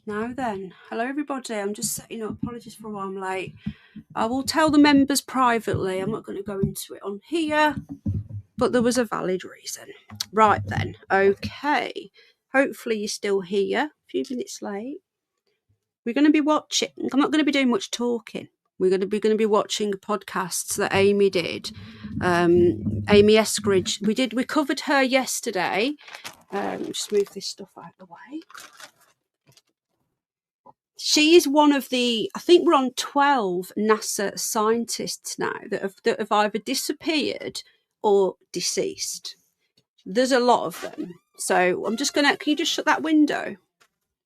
Now then, hello everybody. I'm just setting up. Apologies for why I'm late. I will tell the members privately. I'm not going to go into it on here, but there was a valid reason. Right then, okay. Hopefully you're still here. A few minutes late. We're going to be watching. I'm not going to be doing much talking. We're going to be watching podcasts that Amy did. Amy Eskridge. We covered her yesterday. Just move this stuff out of the way. She is one of the, I think we're on 12 NASA scientists now that have either disappeared or deceased. There's a lot of them. So I'm just going to, can you just shut that window,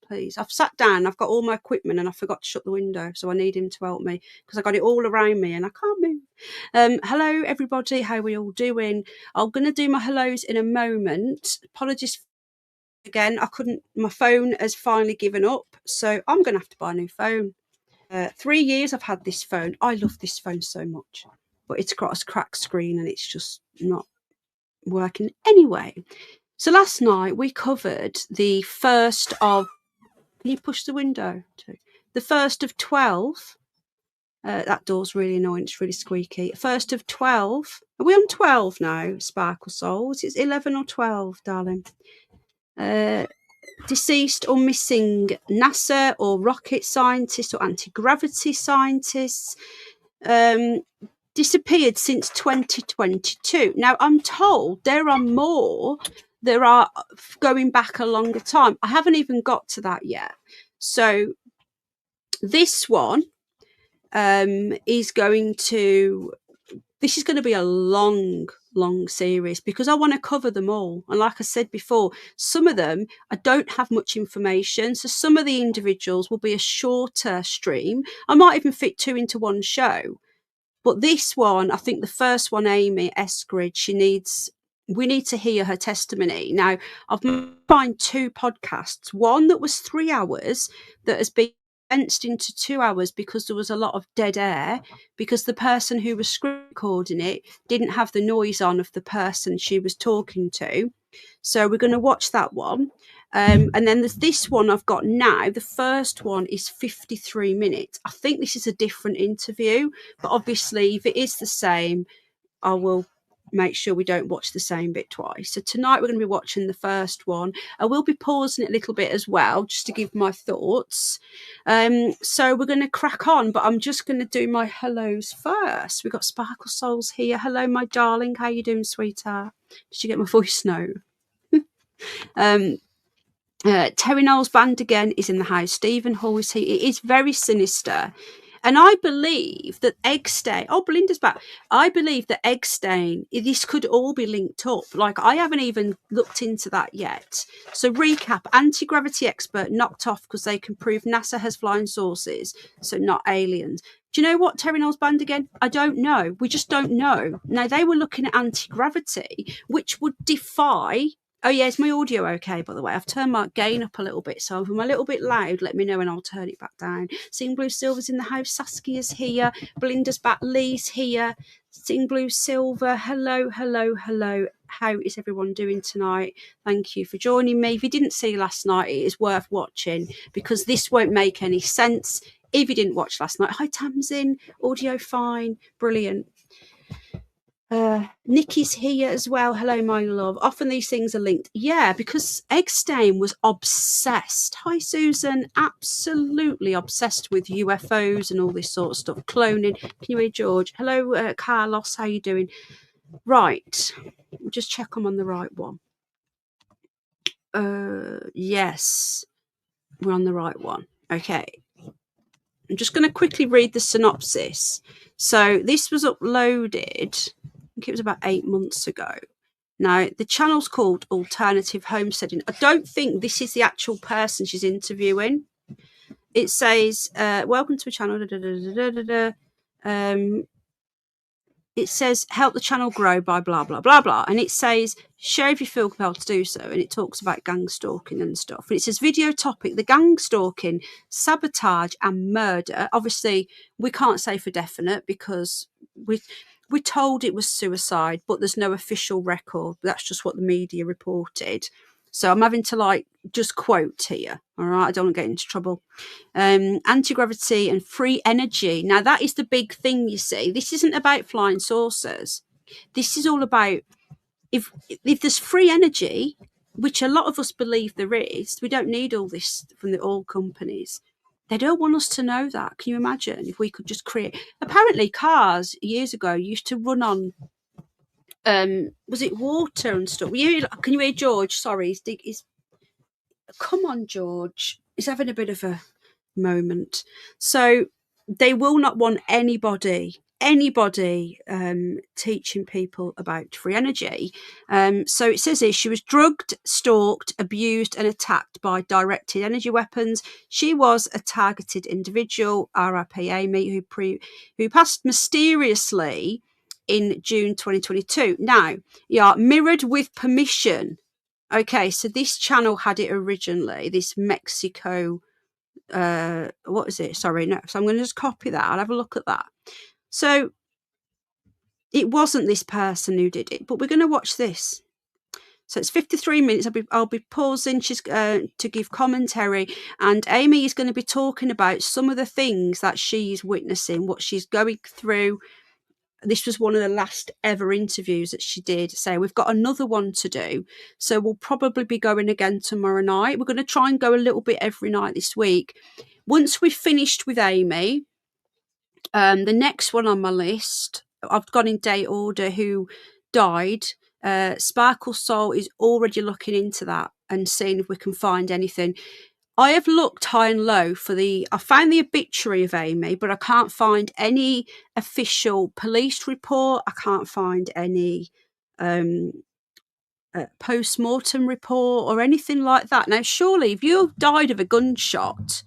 please? I've sat down, I've got all my equipment and I forgot to shut the window. So I need him to help me because I got it all around me and I can't move. Hello, everybody. How are we all doing? I'm going to do my hellos in a moment. Apologies again, my phone has finally given up, so I'm going to have to buy a new phone. 3 years I've had this phone. I love this phone so much, but it's got a cracked screen and it's just not working anyway. So last night we covered the first of, can you push the window too? The first of 12. That door's really annoying, it's really squeaky. First of 12. Are we on 12 now, Sparkle Souls? It's 11 or 12, darling. Deceased or missing NASA or rocket scientists or anti-gravity scientists disappeared since 2022. Now, I'm told there are more. There are going back a longer time. I haven't even got to that yet. So this one is going to be a long series because I want to cover them all. And like I said before, some of them I don't have much information, so some of the individuals will be a shorter stream. I might even fit two into one show, but this one, I think the first one, Amy Eskridge, we need to hear her testimony. Now I've found two podcasts, one that was 3 hours that has been condensed into 2 hours because there was a lot of dead air because the person who was recording it didn't have the noise on of the person she was talking to. So we're going to watch that one. And then there's this one I've got now. The first one is 53 minutes. I think this is a different interview, but obviously if it is the same, I will make sure we don't watch the same bit twice. So tonight we're going to be watching the first one. I will be pausing it a little bit as well, just to give my thoughts. So we're going to crack on, but I'm just going to do my hellos first. We've got Sparkle Souls here. Hello, my darling. How you doing, sweetheart? Did you get my voice note? Terry Knowles Band again is in the house. Stephen Hall is here. It is very sinister. And I believe that Eggstain, Belinda's back. I believe that Eggstain, this could all be linked up. Like, I haven't even looked into that yet. So recap, anti-gravity expert knocked off because they can prove NASA has flying saucers, so not aliens. Do you know what, Terry Knowles Band again? I don't know. We just don't know. Now, they were looking at anti-gravity, which would defy... Oh, yeah, is my audio okay, by the way? I've turned my gain up a little bit, so if I'm a little bit loud, let me know and I'll turn it back down. Sing Blue Silver's in the house. Saskia's here. Belinda's back. Lee's here. Sing Blue Silver. Hello, hello, hello. How is everyone doing tonight? Thank you for joining me. If you didn't see last night, it is worth watching because this won't make any sense if you didn't watch last night. Hi, Tamsin. Audio fine. Brilliant. Nikki's here as well. Hello, my love. Often these things are linked. Yeah, because Eggstain was obsessed. Hi, Susan. Absolutely obsessed with UFOs and all this sort of stuff. Cloning. Can you hear George? Hello, Carlos. How you doing? Right. We'll just check I'm on the right one. Yes. We're on the right one. Okay. I'm just going to quickly read the synopsis. So this was uploaded... I think it was about 8 months ago. Now, the channel's called Alternative Homesteading. I don't think this is the actual person she's interviewing. It says, welcome to a channel. It says, help the channel grow by blah, blah, blah, blah. And it says, share if you feel compelled to do so. And it talks about gang stalking and stuff. And it says, video topic, the gang stalking, sabotage and murder. Obviously, we can't say for definite because we're told it was suicide, but there's no official record. That's just what the media reported. So I'm having to like just quote here. All right, I don't want to get into trouble. Anti-gravity and free energy. Now that is the big thing, you see. This isn't about flying saucers. This is all about if there's free energy, which a lot of us believe there is, we don't need all this from the oil companies. They don't want us to know that. Can you imagine if we could just create? Apparently, cars years ago used to run on, was it water and stuff? Can you hear George? Sorry, come on, George. He's having a bit of a moment. So they will not want anybody teaching people about free energy. So it says here she was drugged, stalked, abused and attacked by directed energy weapons. She was a targeted individual, RIP Amy, who passed mysteriously in June 2022. Now, yeah, mirrored with permission. Okay, so this channel had it originally, this Mexico, what is it? Sorry, no. So I'm going to just copy that. I'll have a look at that. So it wasn't this person who did it, but we're going to watch this. So it's 53 minutes. I'll be pausing. She's to give commentary, and Amy is going to be talking about some of the things that she's witnessing, what she's going through. This was one of the last ever interviews that she did. So we've got another one to do. So we'll probably be going again tomorrow night. We're going to try and go a little bit every night this week. Once we've finished with Amy, the next one on my list, I've gone in date order, who died. Sparkle Soul is already looking into that and seeing if we can find anything. I have looked high and low I found the obituary of Amy, but I can't find any official police report. I can't find any post-mortem report or anything like that. Now, surely if you've died of a gunshot,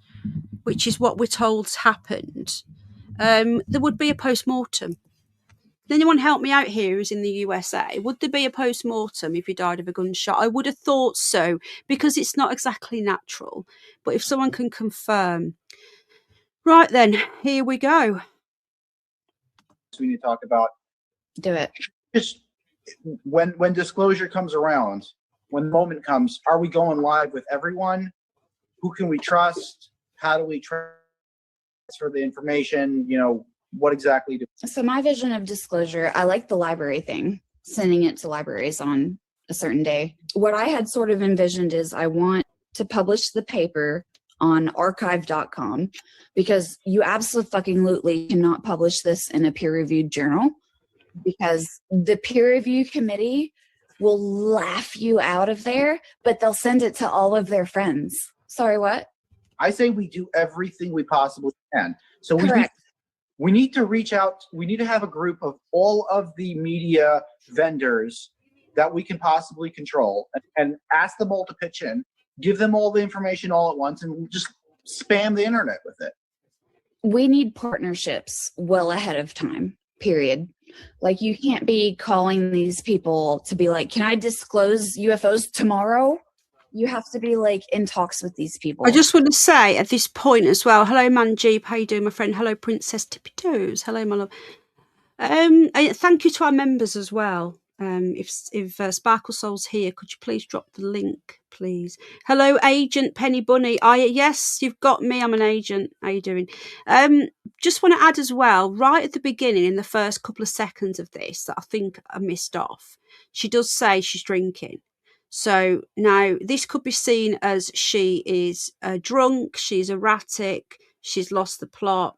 which is what we're told happened, there would be a post-mortem. Can anyone help me out here who's in the USA? Would there be a post-mortem if you died of a gunshot? I would have thought so, because it's not exactly natural. But if someone can confirm. Right then, here we go. We need to talk about. Do it. Just when disclosure comes around, when the moment comes, are we going live with everyone? Who can we trust? How do we transfer the information? What exactly do? So my vision of disclosure, I like the library thing, sending it to libraries on a certain day. What I had sort of envisioned is I want to publish the paper on archive.com, because you absolutely cannot publish this in a peer-reviewed journal, because the peer review committee will laugh you out of there, but they'll send it to all of their friends. Sorry, what? I say we do everything we possibly can. So Correct. we need to reach out. We need to have a group of all of the media vendors that we can possibly control and ask them all to pitch in, give them all the information all at once, and we'll just spam the internet with it. We need partnerships well ahead of time, period. Like, you can't be calling these people to be like, can I disclose UFOs tomorrow? You have to be like in talks with these people. I just want to say at this point as well, hello Manjeep, how you doing, my friend? Hello Princess Tippy Toes, hello my love. Thank you to our members as well. If Sparkle Soul's here, could you please drop the link, please? Hello Agent Penny Bunny. Yes, you've got me, I'm an agent. How you doing? Just want to add as well, right at the beginning, in the first couple of seconds of this, that I think I missed off, she does say she's drinking. So now this could be seen as she is drunk, she's erratic, she's lost the plot,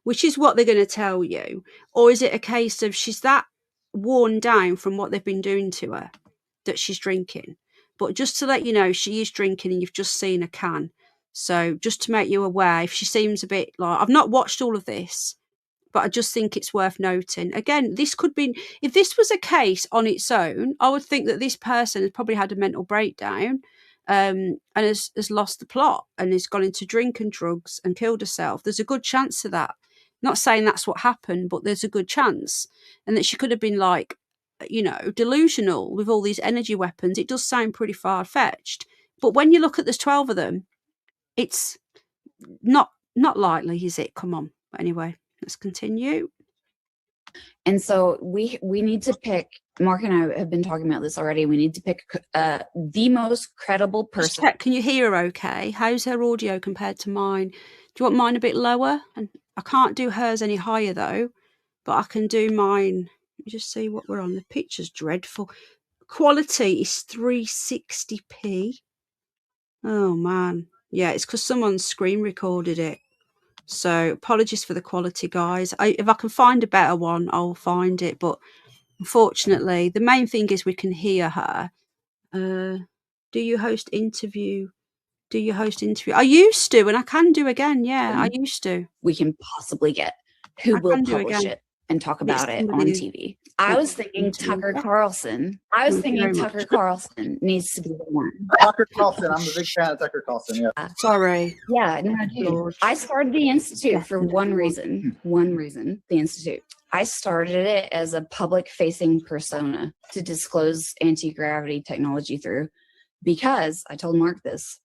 which is what they're going to tell you. Or is it a case of she's that worn down from what they've been doing to her that she's drinking? But just to let you know, she is drinking and you've just seen a can. So just to make you aware, if she seems a bit like, I've not watched all of this, but I just think it's worth noting. Again, this could be, if this was a case on its own, I would think that this person has probably had a mental breakdown and has lost the plot and has gone into drink and drugs and killed herself. There's a good chance of that. Not saying that's what happened, but there's a good chance. And that she could have been like, delusional with all these energy weapons. It does sound pretty far-fetched. But when you look at there's 12 of them, it's not likely, is it? Come on. But anyway. Let's continue. And so we need to pick Mark and I have been talking about this already. We need to pick the most credible Just person. check, can you hear her okay? How's her audio compared to mine? Do you want mine a bit lower? And I can't do hers any higher though, but I can do mine. Let me just see what we're on. The picture's dreadful. Quality is 360p. Oh man. Yeah, it's because someone screen recorded it. So apologies for the quality, guys. If I can find a better one, I'll find it. But unfortunately, the main thing is we can hear her. Do you host interview? I used to, and I can do again. Yeah, I used to. We can possibly get who will publish it and talk about it on TV. I was thinking Tucker Carlson. Tucker Carlson needs to be the one. Tucker Carlson. I'm a big fan of Tucker Carlson. Yeah. Sorry. Yeah, no, dude. I started the Institute for one reason. The Institute. I started it as a public-facing persona to disclose anti-gravity technology through, because I told Mark this.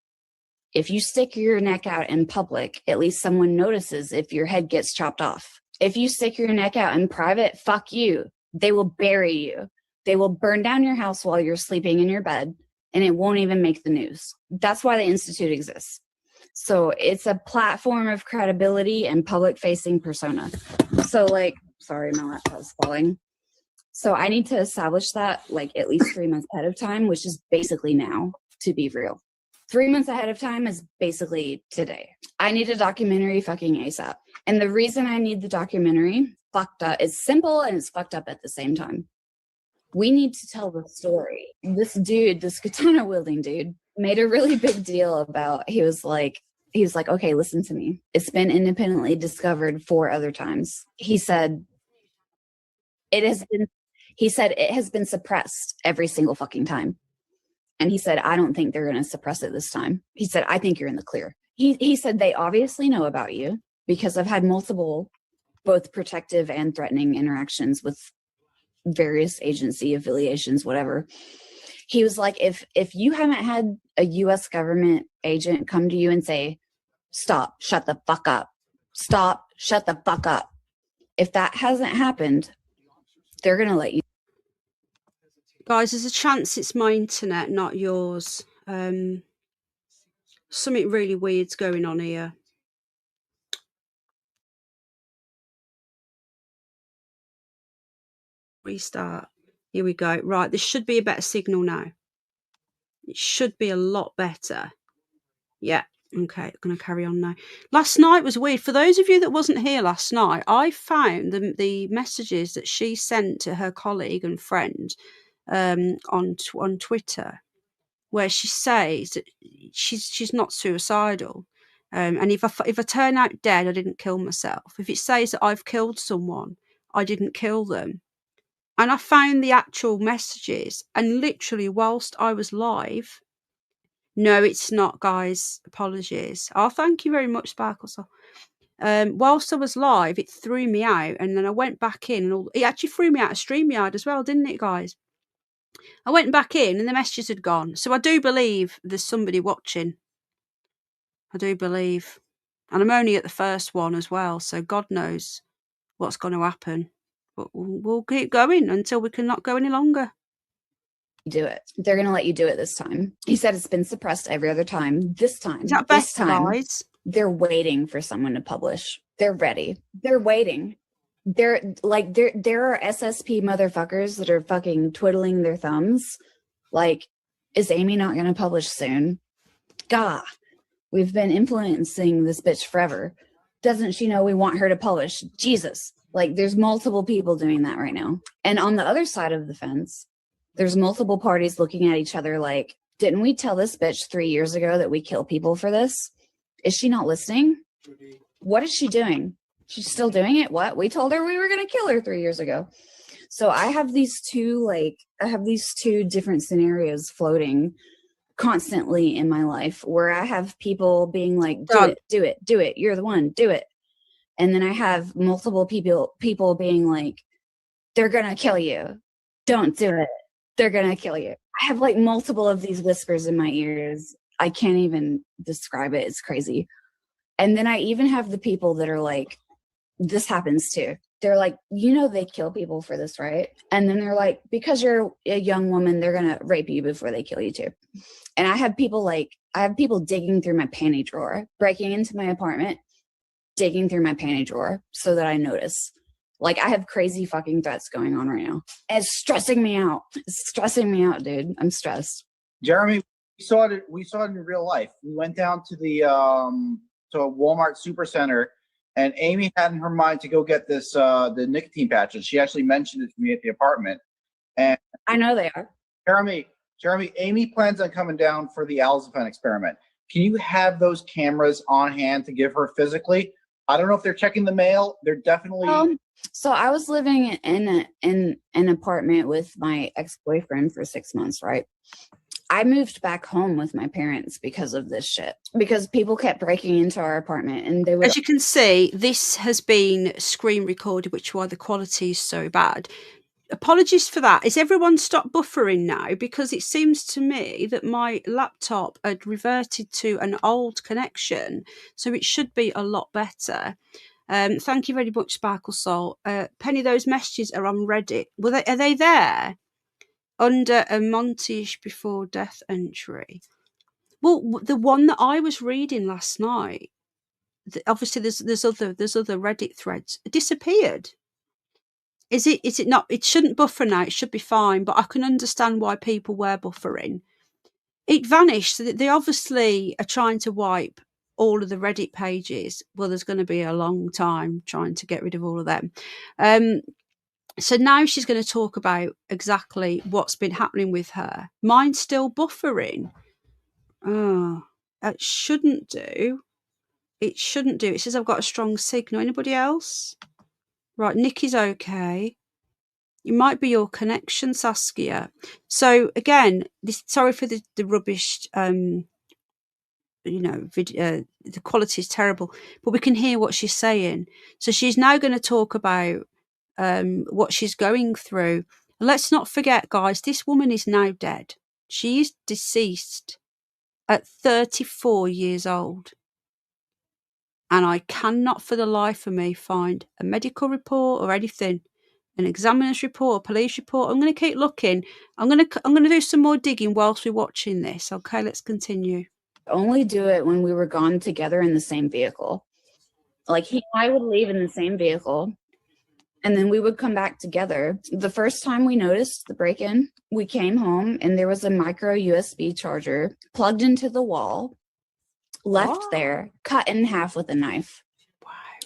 If you stick your neck out in public, at least someone notices if your head gets chopped off. If you stick your neck out in private, fuck you. They will bury you. They will burn down your house while you're sleeping in your bed, and it won't even make the news. That's why the Institute exists. So it's a platform of credibility and public-facing persona. So like, sorry, my laptop's falling. So I need to establish that like at least 3 months ahead of time, which is basically now, to be real. 3 months ahead of time is basically today. I need a documentary fucking ASAP. And the reason I need the documentary, fucked up, it's simple and it's fucked up at the same time. We need to tell the story. This dude, this katana wielding dude, made a really big deal about, he was like, okay, listen to me. It's been independently discovered 4 other times. He said it has been suppressed every single fucking time. And he said, I don't think they're going to suppress it this time. He said, I think you're in the clear. He said, they obviously know about you because I've had multiple, both protective and threatening interactions with various agency affiliations, whatever. He was like, if you haven't had a U.S. government agent come to you and say, stop, shut the fuck up, stop, shut the fuck up. If that hasn't happened, they're going to let you. Guys, there's a chance it's my internet, not yours. Something really weird's going on here. Restart. Here we go. Right, this should be a better signal now. It should be a lot better. Yeah. Okay, I'm going to carry on now. Last night was weird. For those of you that wasn't here last night, I found the messages that she sent to her colleague and friend on Twitter, where she says that she's not suicidal, and if I turn out dead, I didn't kill myself. If it says that I've killed someone, I didn't kill them. And I found the actual messages, and literally whilst I was live. No, it's not, guys. Apologies. Oh, thank you very much, Sparkles. Whilst I was live, it threw me out, and then I went back in, and it actually threw me out of StreamYard as well, didn't it, guys? I went back in, and the messages had gone. So I do believe there's somebody watching. I do believe. And I'm only at the first one as well, so God knows what's going to happen. But we'll keep going until we cannot go any longer. Do it. They're going to let you do it this time. He said it's been suppressed every other time. This time, is that this better, time, guys? They're waiting for someone to publish. They're ready. They're waiting. There are SSP motherfuckers that are fucking twiddling their thumbs. Like, is Amy not going to publish soon? Gah, we've been influencing this bitch forever. Doesn't she know we want her to publish? Jesus. Like, there's multiple people doing that right now. And on the other side of the fence, there's multiple parties looking at each other like, didn't we tell this bitch 3 years ago that we kill people for this? Is she not listening? What is she doing? She's still doing it? What? We told her we were going to kill her 3 years ago. So I have these two different scenarios floating constantly in my life where I have people being like, do it. You're the one, do it. And then I have multiple people being like, they're going to kill you. Don't do it. They're going to kill you. I have like multiple of these whispers in my ears. I can't even describe it. It's crazy. And then I even have the people that are like, this happens too. they're like, you know, they kill people for this, right? And then they're like, because you're a young woman, they're going to rape you before they kill you too. And I have people digging through my panty drawer, breaking into my apartment, digging through my panty drawer so that I notice. Like, I have crazy fucking threats going on right now. And it's stressing me out. It's stressing me out, dude. I'm stressed. Jeremy, we saw it in real life. We went down to the to a Walmart Supercenter, and Amy had in her mind to go get this the nicotine patches. She actually mentioned it to me at the apartment. And I know they are. Jeremy, Amy plans on coming down for the Alzheimer's experiment. Can you have those cameras on hand to give her physically? I don't know if they're checking the mail. They're definitely. So I was living in an apartment with my ex-boyfriend for 6 months, right? I moved back home with my parents because of this shit. Because people kept breaking into our apartment, and they would. As you can see, this has been screen recorded, which is why the quality is so bad. Apologies for that. Is everyone stopped buffering now? Because it seems to me that my laptop had reverted to an old connection, so it should be a lot better. Thank you very much, Sparkle Soul. Penny, those messages are on Reddit. Are they there? Under a montage before death entry. Well, the one that I was reading last night, obviously there's other Reddit threads. It disappeared. Is it not? It shouldn't buffer now. It should be fine. But I can understand why people were buffering. It vanished. They obviously are trying to wipe all of the Reddit pages. Well, there's going to be a long time trying to get rid of all of them. So now she's going to talk about exactly what's been happening with her. Mine's still buffering. Oh, it shouldn't do. It shouldn't do. It says I've got a strong signal. Anybody else? Right, Nikki's okay. It might be your connection, Saskia. So again, sorry for the rubbish. The quality is terrible, but we can hear what she's saying. So she's now going to talk about what she's going through. Let's not forget, guys, this woman is now dead. She is deceased at 34 years old. And I cannot for the life of me find a medical report or anything, an examiner's report, a police report. I'm going to keep looking. I'm going to do some more digging whilst we're watching this. Okay, let's continue. Only do it when we were gone together in the same vehicle. Like, he and I would leave in the same vehicle, and then we would come back together. The first time we noticed the break-in, we came home and there was a micro USB charger plugged into the wall, left there, cut in half with a knife,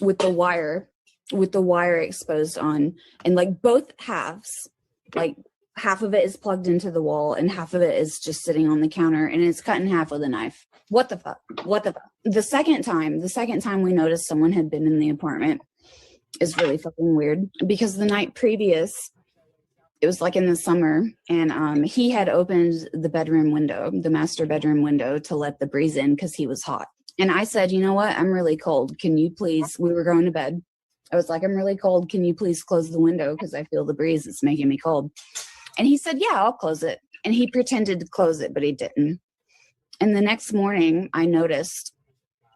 with the wire exposed on, and like both halves, like half of it is plugged into the wall and half of it is just sitting on the counter, and it's cut in half with a knife. What the fuck? The second time we noticed someone had been in the apartment is really fucking weird, because the night previous, it was like in the summer, and he had opened the master bedroom window, to let the breeze in because he was hot. And I said, you know what? I'm really cold. Can you please, we were going to bed. I was like, I'm really cold. Can you please close the window? Because I feel the breeze. It's making me cold. And he said, yeah, I'll close it. And he pretended to close it, but he didn't. And the next morning I noticed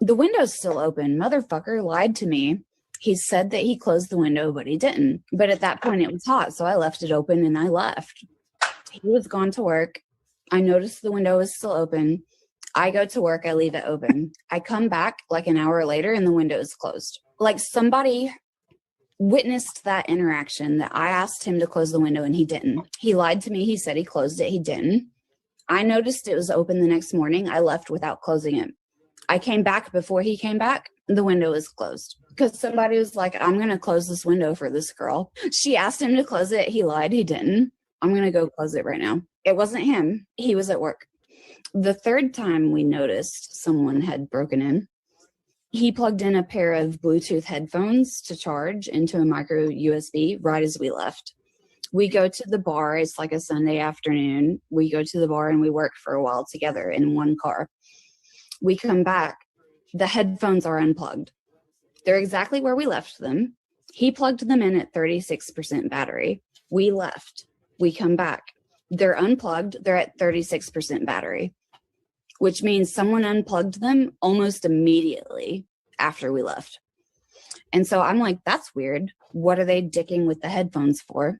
the window's still open. Motherfucker lied to me. He said that he closed the window, but he didn't. But at that point it was hot, so I left it open and I left. He was gone to work. I noticed the window was still open. I go to work, I leave it open. I come back like an hour later and the window is closed. Like, somebody witnessed that interaction, that I asked him to close the window and he didn't. He lied to me. He said he closed it. He didn't. I noticed it was open the next morning. I left without closing it. I came back before he came back. The window was closed because somebody was like, I'm going to close this window for this girl. She asked him to close it. He lied. He didn't. I'm going to go close it right now. It wasn't him. He was at work. The third time we noticed someone had broken in, he plugged in a pair of Bluetooth headphones to charge into a micro USB right as we left. We go to the bar. It's like a Sunday afternoon. We go to the bar and we work for a while together in one car. We come back. The headphones are unplugged. They're exactly where we left them. He plugged them in at 36% battery. We left. We come back. They're unplugged. They're at 36% battery, which means someone unplugged them almost immediately after we left. And so I'm like, that's weird. What are they dicking with the headphones for?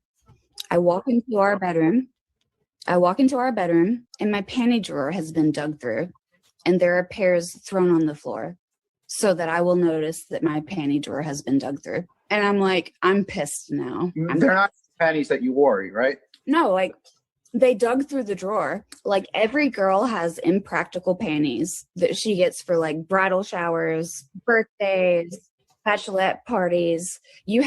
I walk into our bedroom. And my panty drawer has been dug through, and there are pairs thrown on the floor so that I will notice that my panty drawer has been dug through. And I'm like, I'm pissed now. They're not panties that you wore, right? No, like they dug through the drawer. Like every girl has impractical panties that she gets for like bridal showers, birthdays, bachelorette parties. You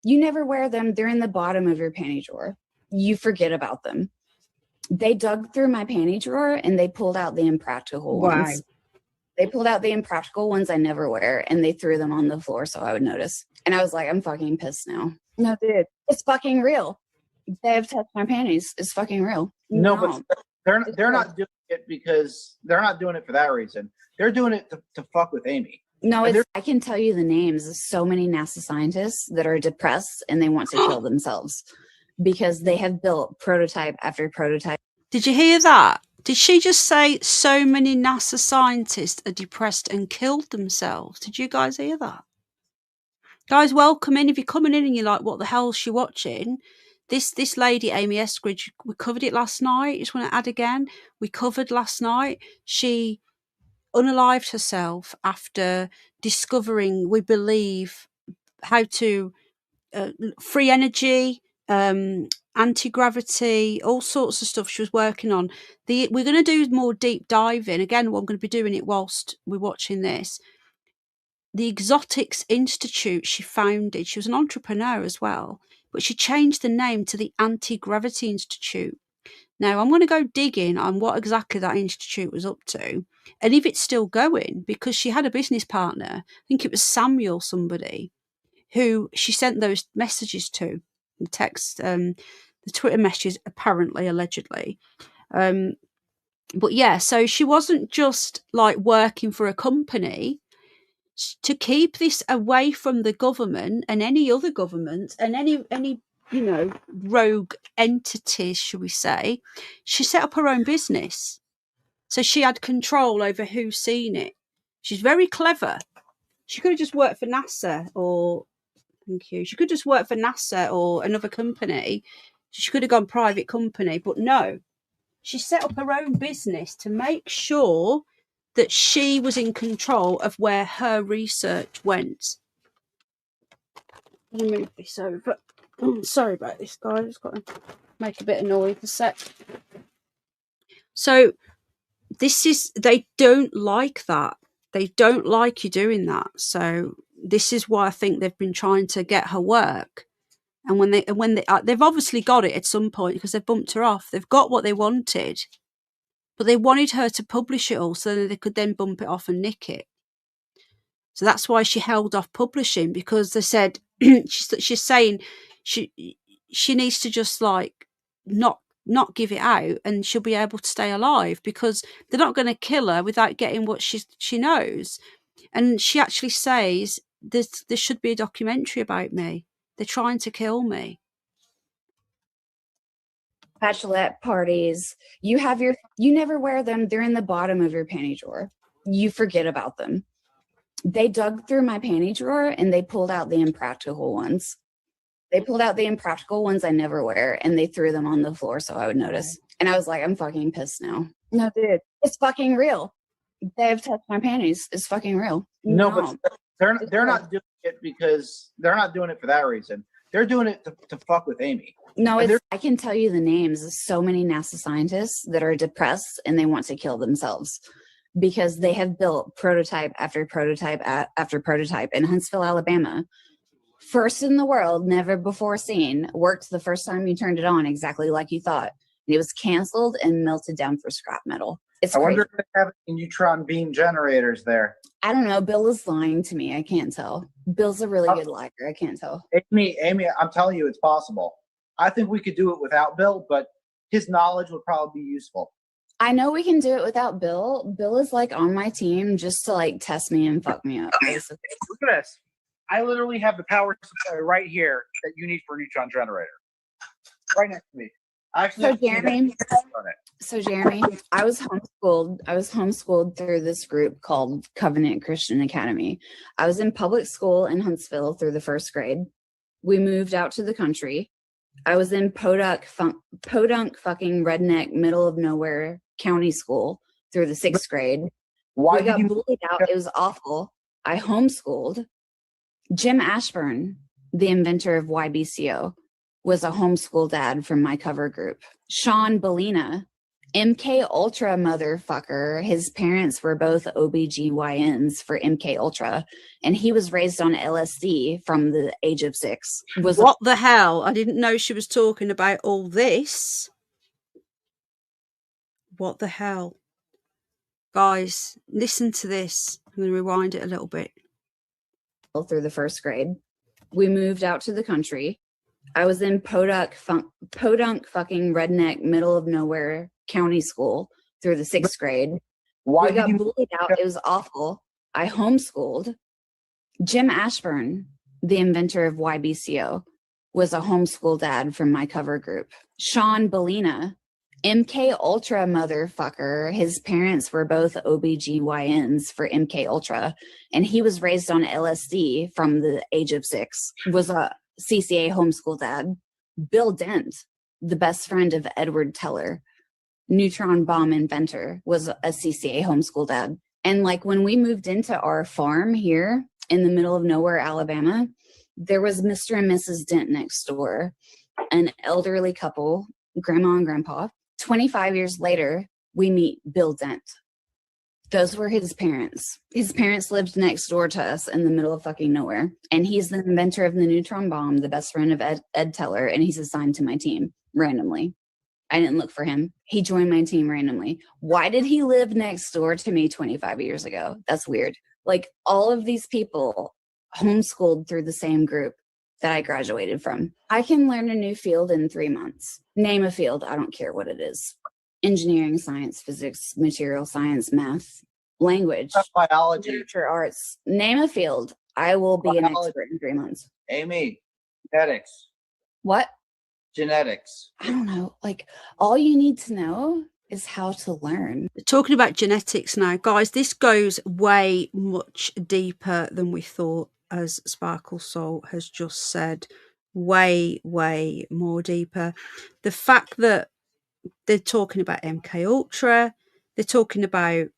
never wear them. They're in the bottom of your panty drawer. You forget about them. They dug through my panty drawer and they pulled out the impractical ones. They pulled out the impractical ones I never wear and they threw them on the floor so I would notice. And I was like, I'm fucking pissed now. No, dude, it's fucking real. They have touched my panties. It's fucking real. No, but they're not doing it because they're not doing it for that reason. They're doing it to fuck with Amy. No, I can tell you the names of so many NASA scientists that are depressed and they want to kill themselves because they have built prototype after prototype. Did you hear that? Did she just say so many NASA scientists are depressed and killed themselves? Did you guys hear that? Guys, welcome in. If you're coming in and you're like, what the hell is she watching? This lady, Amy Eskridge, we covered it last night. Just want to add again. We covered last night. She unalived herself after discovering, we believe, how to free energy, anti-gravity, all sorts of stuff she was working on. We're going to do more deep diving. Again, we're going to be doing it whilst we're watching this. The Exotics Institute she founded, she was an entrepreneur as well, but she changed the name to the Anti-Gravity Institute. Now, I'm going to go digging on what exactly that institute was up to and if it's still going, because she had a business partner, I think it was Samuel somebody, who she sent those messages to, the text, the Twitter messages, apparently, allegedly. But yeah, so she wasn't just like working for a company to keep this away from the government and any other government and any rogue entities, should we say. She set up her own business, so she had control over who's seen it. She's very clever. She could have just worked for NASA or she could just work for NASA or another company. She could have gone private company, but no, she set up her own business to make sure that she was in control of where her research went. Let me move this over. Sorry about this, guys. I've got to make a bit of noise a sec. So they don't like that. They don't like you doing that. So this is why I think they've been trying to get her work. And when they've obviously got it at some point because they've bumped her off. They've got what they wanted. But they wanted her to publish it all so that they could then bump it off and nick it. So that's why she held off publishing, because they said she's saying she needs to just like not give it out and she'll be able to stay alive, because they're not going to kill her without getting what she knows. And she actually says there should be a documentary about me. They're trying to kill me. Bachelorette parties, you never wear them. They're in the bottom of your panty drawer. You forget about them. They dug through my panty drawer and they pulled out the impractical ones. They pulled out the impractical ones I never wear and they threw them on the floor so I would notice. And I was like, I'm fucking pissed now. No, dude, it's fucking real. They have touched my panties. It's fucking real. No, but they're not doing it because they're not doing it for that reason. They're doing it to fuck with Amy. No, I can tell you the names of so many NASA scientists that are depressed and they want to kill themselves because they have built prototype after prototype after prototype in Huntsville, Alabama. First in the world, never before seen, worked the first time you turned it on exactly like you thought. And it was canceled and melted down for scrap metal. I wonder if they have any neutron beam generators there. I don't know. Bill is lying to me. I can't tell. Bill's a really good liar. I can't tell. Amy, I'm telling you, it's possible. I think we could do it without Bill, but his knowledge would probably be useful. I know we can do it without Bill. Bill is like on my team just to like test me and fuck me up. Basically. Look at this. I literally have the power supply right here that you need for a neutron generator. Right next to me. Actually, So Jeremy, I was homeschooled. I was homeschooled through this group called Covenant Christian Academy. I was in public school in Huntsville through the first grade. We moved out to the country. I was in podunk fucking redneck middle of nowhere county school through the sixth grade. Why We got bullied out. It was awful. I homeschooled. Jim Ashburn, the inventor of YBCO, was a homeschool dad from my cover group. Sean Bellina, MK Ultra motherfucker. His parents were both OBGYNs for MK Ultra, and he was raised on LSD from the age of 6. What the hell? I didn't know she was talking about all this. What the hell? Guys, listen to this. I'm going to rewind it a little bit. Through the first grade. We moved out to the country. I was in podunk fucking redneck middle of nowhere county school through the sixth grade. We got bullied out. It was awful. I homeschooled. Jim Ashburn, the inventor of YBCO, was a homeschool dad from my cover group. Sean Bellina, MK Ultra motherfucker. His parents were both OBGYNs for MK Ultra, and he was raised on LSD from the age of 6. Was a CCA homeschool dad. Bill Dent, the best friend of Edward Teller, neutron bomb inventor, was a CCA homeschool dad. And like when we moved into our farm here in the middle of nowhere, Alabama, there was Mr. and Mrs. Dent next door, an elderly couple, grandma and grandpa. 25 years later, we meet Bill Dent. Those were his parents. His parents lived next door to us in the middle of fucking nowhere. And he's the inventor of the neutron bomb, the best friend of Ed Teller, and he's assigned to my team randomly. I didn't look for him. He joined my team randomly. Why did he live next door to me 25 years ago? That's weird. Like all of these people homeschooled through the same group that I graduated from. I can learn a new field in 3 months. Name a field. I don't care what it is. Engineering, science, physics, material science, math, language, biology, literature, arts. Name a field. I will be an expert in 3 months. Amy, genetics. What? Genetics. I don't know. Like all you need to know is how to learn. Talking about genetics now, guys, this goes way much deeper than we thought, as Sparkle Soul has just said. Way more deeper. The fact that they're talking about MK Ultra, they're talking about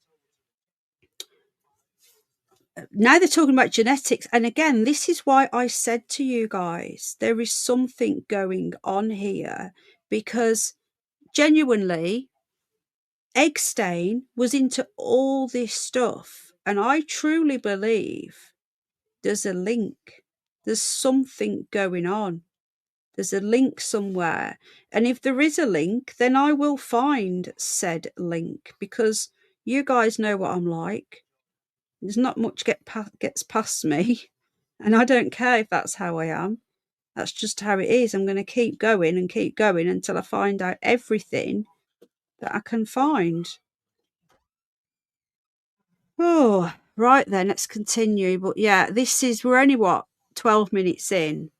now they're talking about genetics. And again, this is why I said to you guys, there is something going on here, because genuinely Eggstein was into all this stuff, and I truly believe there's a link. There's something going on. There's a link somewhere. And if there is a link, then I will find said link, because you guys know what I'm like. There's not much gets past me, and I don't care if that's how I am. That's just how it is. I'm going to keep going until I find out everything that I can find. Oh, right then, let's continue. But yeah, we're only 12 minutes in,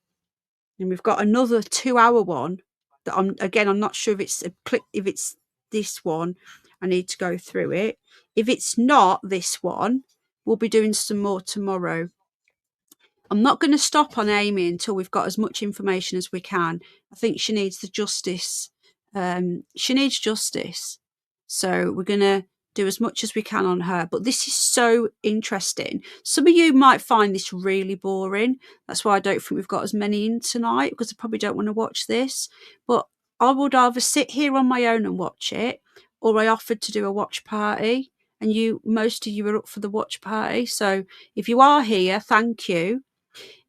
and we've got another 2-hour one that I'm not sure if it's this one. I need to go through it. If it's not this one, we'll be doing some more tomorrow. I'm not going to stop on Amy until we've got as much information as we can. I think she needs the justice. She needs justice. So we're going to do as much as we can on her. But this is so interesting. Some of you might find this really boring. That's why I don't think we've got as many in tonight, because I probably don't want to watch this. But I would either sit here on my own and watch it, or I offered to do a watch party. And most of you are up for the watch party. So if you are here, thank you.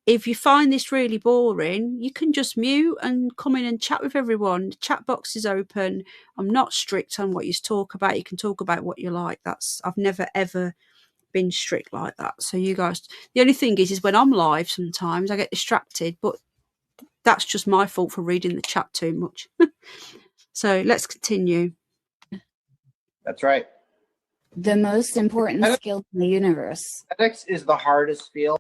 If you find this really boring, you can just mute and come in and chat with everyone. The chat box is open. I'm not strict on what you talk about. You can talk about what you like. I've never ever been strict like that. So you guys, the only thing is when I'm live, sometimes I get distracted, but that's just my fault for reading the chat too much. So let's continue. That's right. The most important skill in the universe. Genetics is the hardest field.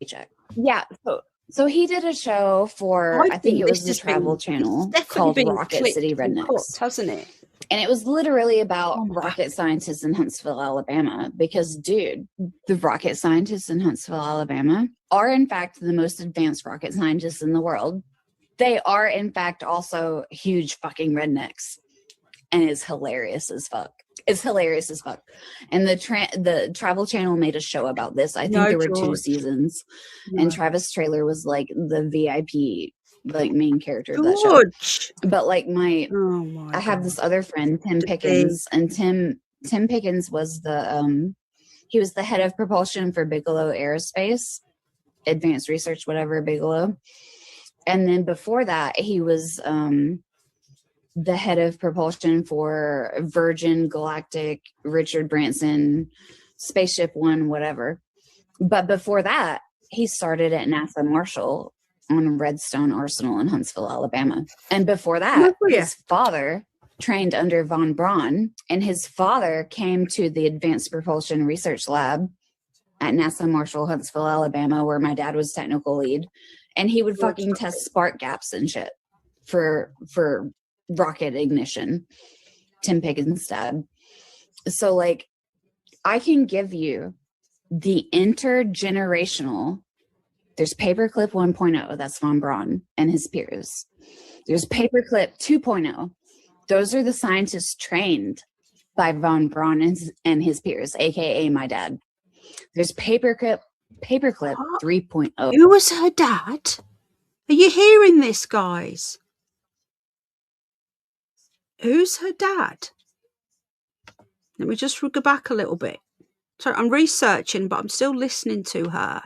Yeah. So So he did a show for, I think it was the Travel Channel called Rocket City Rednecks. Hasn't it? And it was literally about Oh my rocket scientists in Huntsville, Alabama. Because, dude, the rocket scientists in Huntsville, Alabama are, in fact, the most advanced rocket scientists in the world. They are, in fact, also huge fucking rednecks. And it's hilarious as fuck. It's hilarious as fuck. And the Travel Channel made a show about this. I think there were 2 seasons. No. And Travis Traylor was like the VIP, like main character of that show. But like I have this other friend, Tim Pickens, and Tim Pickens was he was the head of propulsion for Bigelow Aerospace, advanced research, whatever, Bigelow. And then before that, he was the head of propulsion for Virgin Galactic, Richard Branson, Spaceship One, whatever. But before that, he started at NASA Marshall on Redstone Arsenal in Huntsville, Alabama. And before that, his father trained under von Braun, and his father came to the Advanced Propulsion Research Lab at NASA Marshall, Huntsville, Alabama, where my dad was technical lead. And he would fucking test spark gaps and shit for rocket ignition. Tim Pickens' dad. So, like, I can give you the intergenerational. There's Paperclip 1.0, that's von Braun and his peers. There's Paperclip 2.0. Those are the scientists trained by von Braun and his peers, aka my dad. There's Paperclip 3.0. Who was her dad? Are you hearing this, guys? Who's her dad? Let me just go back a little bit. Sorry, I'm researching, but I'm still listening to her.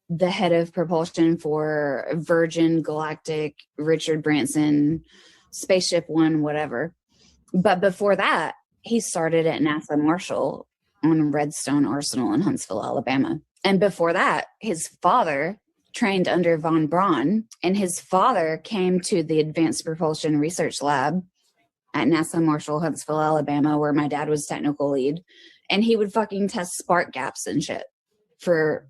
The head of propulsion for Virgin Galactic, Richard Branson, Spaceship One, whatever. But before that, he started at NASA Marshall on Redstone Arsenal in Huntsville, Alabama. And before that, his father trained under von Braun, and his father came to the Advanced Propulsion Research Lab at NASA Marshall, Huntsville, Alabama, where my dad was technical lead. And he would fucking test spark gaps and shit for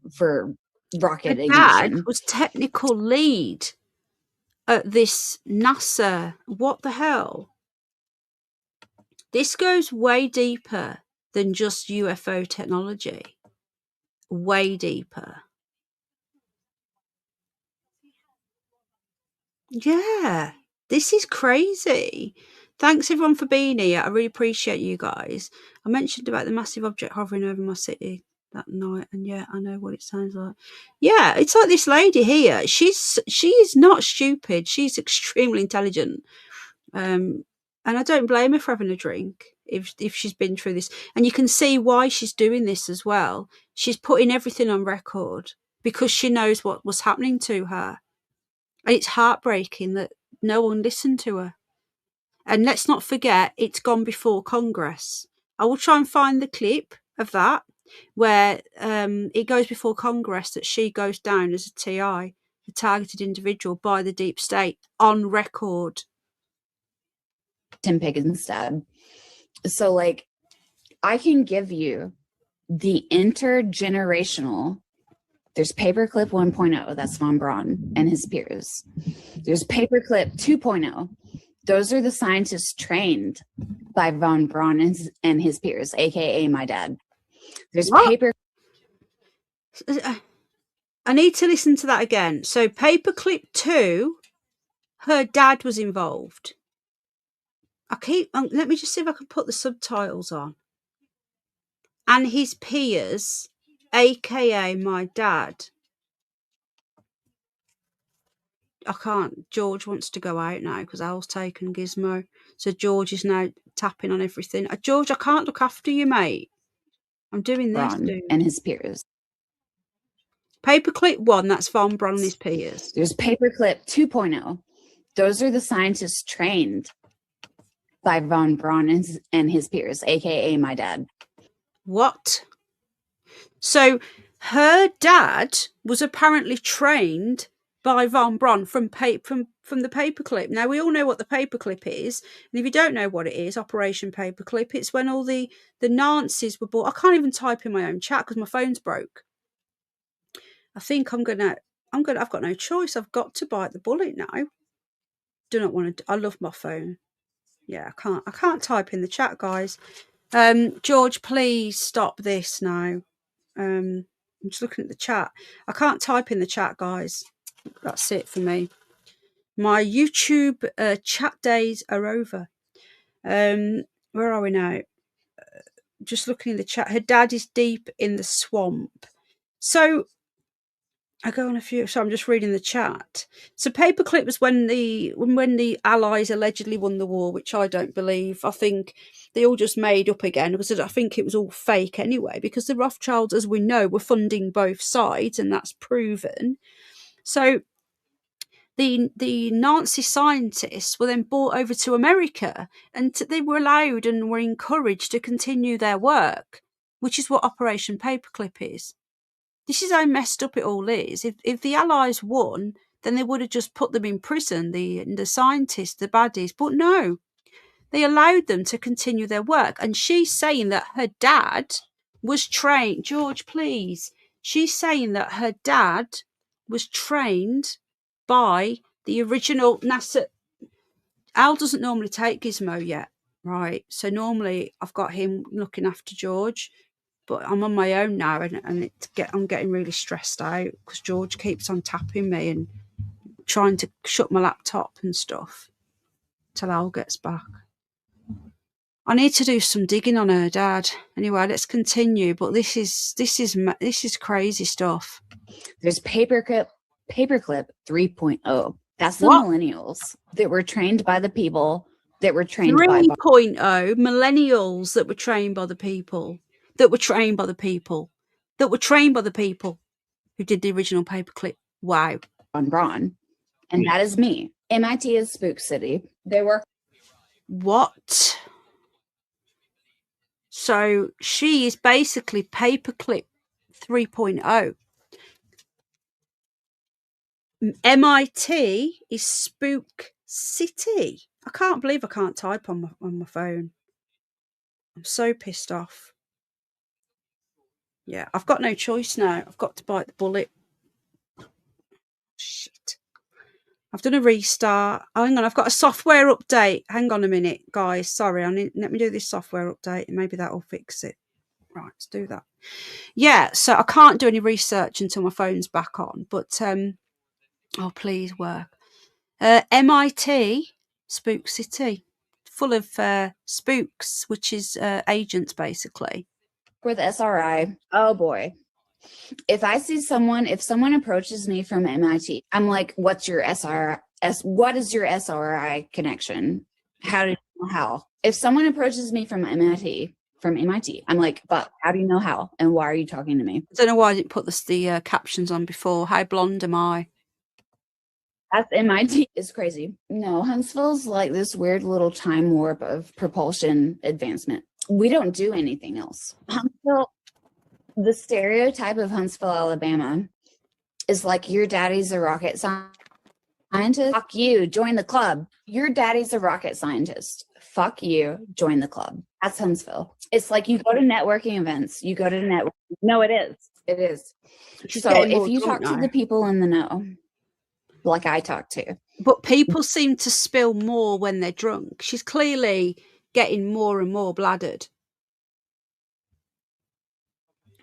rocket ignition. Dad was technical lead at this NASA. What the hell? This goes way deeper than just UFO technology. Way deeper. Yeah, this is crazy. Thanks everyone for being here. I really appreciate you guys. I mentioned about the massive object hovering over my city that night, and yeah, I know what it sounds like. Yeah, it's like this lady here. She is not stupid. She's extremely intelligent. And I don't blame her for having a drink if she's been through this. And you can see why she's doing this as well. She's putting everything on record because she knows what was happening to her. And it's heartbreaking that no one listened to her. And let's not forget, it's gone before Congress. I will try and find the clip of that where it goes before Congress that she goes down as a TI, a targeted individual by the deep state, on record. Tim Pickens' dad. So, like, I can give you the intergenerational. There's Paperclip 1.0, that's von Braun and his peers. There's Paperclip 2.0. Those are the scientists trained by von Braun and his peers, aka my dad. There's Paper. I need to listen to that again. So Paperclip 2, her dad was involved. Let me just see if I can put the subtitles on. And his peers, aka my dad. I can't. George wants to go out now because Al's taken Gizmo. So George is now tapping on everything. George, I can't look after you, mate. I'm doing this, dude. And his peers. Paperclip 1, that's von Braun and his peers. There's Paperclip 2.0. Those are the scientists trained by von Braun and his peers, aka my dad. What? So her dad was apparently trained by von Braun from the Paperclip. Now, we all know what the Paperclip is. And if you don't know what it is, Operation Paperclip, it's when all the Nazis were bought. I can't even type in my own chat because my phone's broke. I think I've got no choice. I've got to bite the bullet now. Do not want to. I love my phone. Yeah, I can't type in the chat, guys. George, please stop this now. I'm just looking at the chat. I can't type in the chat, guys. That's it for me. My YouTube chat days are over. Where are we now? Just looking in the chat. Her dad is deep in the swamp. So I go on a few. So I'm just reading the chat. So paperclip was when the Allies allegedly won the war, which I don't believe. I think they all just made up again, because I think it was all fake anyway. Because the Rothschilds, as we know, were funding both sides, and that's proven. So the Nazi scientists were then brought over to America, and they were allowed and were encouraged to continue their work, which is what Operation Paperclip is. This is how messed up it all is. If the Allies won, then they would have just put them in prison, the scientists, the baddies. But no, they allowed them to continue their work. And she's saying that her dad was trained. George, please. She's saying that her dad was trained by the original NASA. Al doesn't normally take Gizmo yet, right? So normally I've got him looking after George. But I'm on my own now, and I'm getting really stressed out because George keeps on tapping me and trying to shut my laptop and stuff till Al gets back. I need to do some digging on her dad. Anyway, let's continue. But this is crazy stuff. There's Paperclip 3.0. That's the What? millennials that were trained by the people that were trained 3.0 millennials that were trained by the people. That were trained by the people. That were trained by the people who did the original paperclip. Wow. on Braun. And that is me. MIT is Spook City. They work. What? So she is basically paperclip 3.0. MIT is Spook City. I can't believe I can't type on my phone. I'm so pissed off. Yeah, I've got no choice now. I've got to bite the bullet. Shit. I've done a restart. Oh, hang on, I've got a software update. Hang on a minute, guys. Sorry, let me do this software update and maybe that'll fix it. Right, let's do that. Yeah, so I can't do any research until my phone's back on. But oh, please work. MIT Spook City, full of spooks, which is agents basically. With SRI. Oh boy. If someone approaches me from MIT, I'm like, what's your what is your SRI connection? How? If someone approaches me from MIT, I'm like, but how do you know how? And why are you talking to me? I don't know why I didn't put the captions on before. How blonde am I? That's MIT is crazy. No, Huntsville's like this weird little time warp of propulsion advancement. We don't do anything else. Huntsville, the stereotype of Huntsville, Alabama is like your daddy's a rocket scientist. Fuck you, join the club. Your daddy's a rocket scientist. Fuck you, join the club. That's Huntsville. It's like you go to networking events. No, it is. It is. So if you talk to the people in the know, like I talk to. But people seem to spill more when they're drunk. She's clearly getting more and more bladdered.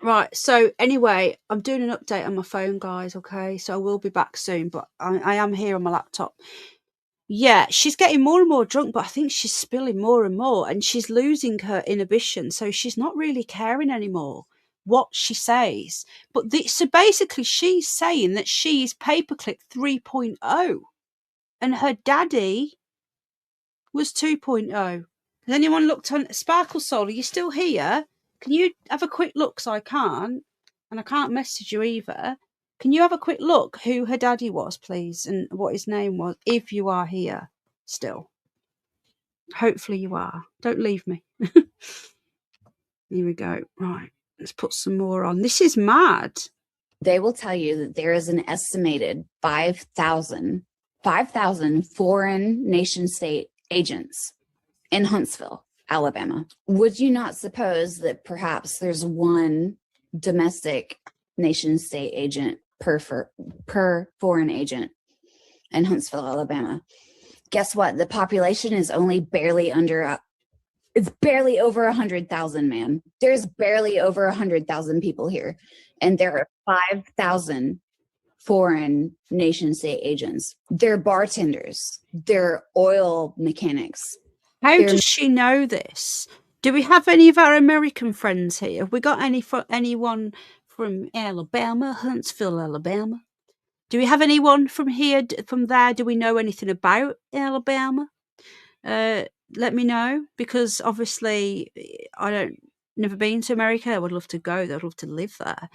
Right, so anyway, I'm doing an update on my phone, guys, okay? So I will be back soon, but I am here on my laptop. Yeah, she's getting more and more drunk, but I think she's spilling more and more, and she's losing her inhibition, so she's not really caring anymore what she says. But so basically she's saying that she is paperclip 3.0 and her daddy was 2.0. Has anyone looked on Sparkle Soul? Are you still here? Can you have a quick look? So I can't, and I can't message you either. Can you have a quick look who her daddy was, please, and what his name was, if you are here still? Hopefully you are. Don't leave me. Here we go. Right, let's put some more on. This is mad. They will tell you that there is an estimated 5,000 foreign nation state agents in Huntsville, Alabama. Would you not suppose that perhaps there's one domestic nation state agent per foreign agent in Huntsville, Alabama. Guess what? The population is only barely it's barely over 100,000, man. There's barely over 100,000 people here. And there are 5,000 foreign nation state agents. They're bartenders. They're oil mechanics. How does she know this? Do we have any of our American friends here? Have we got anyone from Alabama, Huntsville, Alabama? Do we have anyone from here, from there? Do we know anything about Alabama? Let me know, because obviously never been to America. I would love to go. I'd love to live there.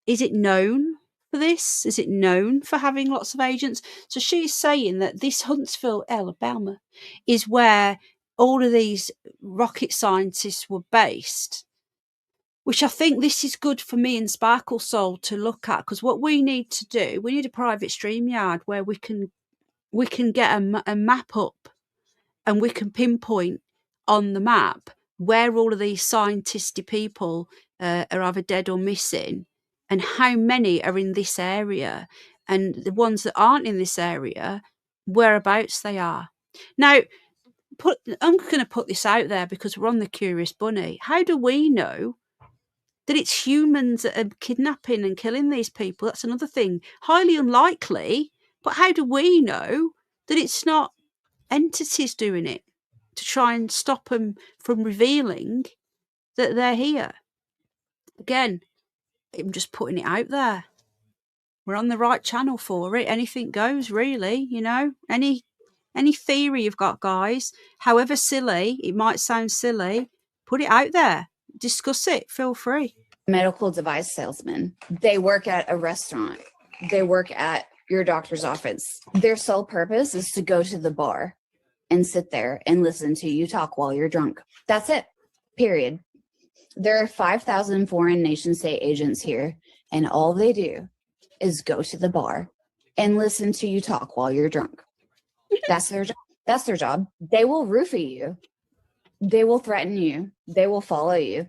Is it known for this? Is it known for having lots of agents? So she's saying that this Huntsville, Alabama, is where all of these rocket scientists were based, which I think this is good for me and Sparkle Soul to look at, because what we need to do, we need a private StreamYard where we can get a map up, and we can pinpoint on the map where all of these scientisty people are either dead or missing, and how many are in this area, and the ones that aren't in this area, whereabouts they are. Now, I'm going to put this out there because we're on the Curious Bunny. How do we know that it's humans that are kidnapping and killing these people? That's another thing. Highly unlikely, but how do we know that it's not entities doing it to try and stop them from revealing that they're here? Again, I'm just putting it out there. We're on the right channel for it. Anything goes, really, any theory you've got, guys, however silly it might sound silly, put it out there, discuss it, feel free. Medical device salesmen. They work at a restaurant. They work at your doctor's office. Their sole purpose is to go to the bar and sit there and listen to you talk while you're drunk. That's it. Period. There are 5,000 foreign nation state agents here, and all they do is go to the bar and listen to you talk while you're drunk. That's their job. That's their job. They will roofie you. They will threaten you. They will follow you.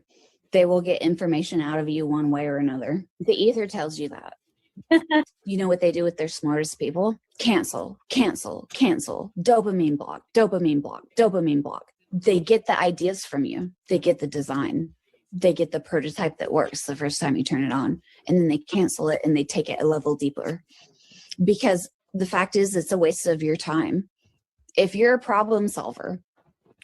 They will get information out of you one way or another. The ether tells you that. You know what they do with their smartest people? Cancel, cancel, cancel. Dopamine block, dopamine block, dopamine block. They get the ideas from you. They get the design. They get the prototype that works the first time you turn it on. And then they cancel it and they take it a level deeper. Because the fact is, it's a waste of your time. If you're a problem solver,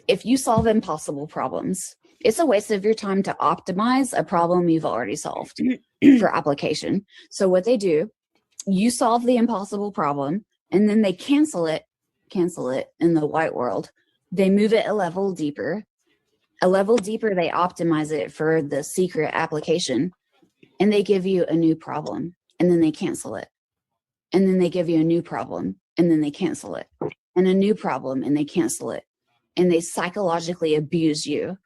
if you solve impossible problems, it's a waste of your time to optimize a problem you've already solved for application. So what they do, you solve the impossible problem, and then they cancel it in the white world. They move it a level deeper. They optimize it for the secret application, and they give you a new problem, and then they cancel it. And then they give you a new problem, and then they cancel it, and a new problem, and they cancel it. And they psychologically abuse you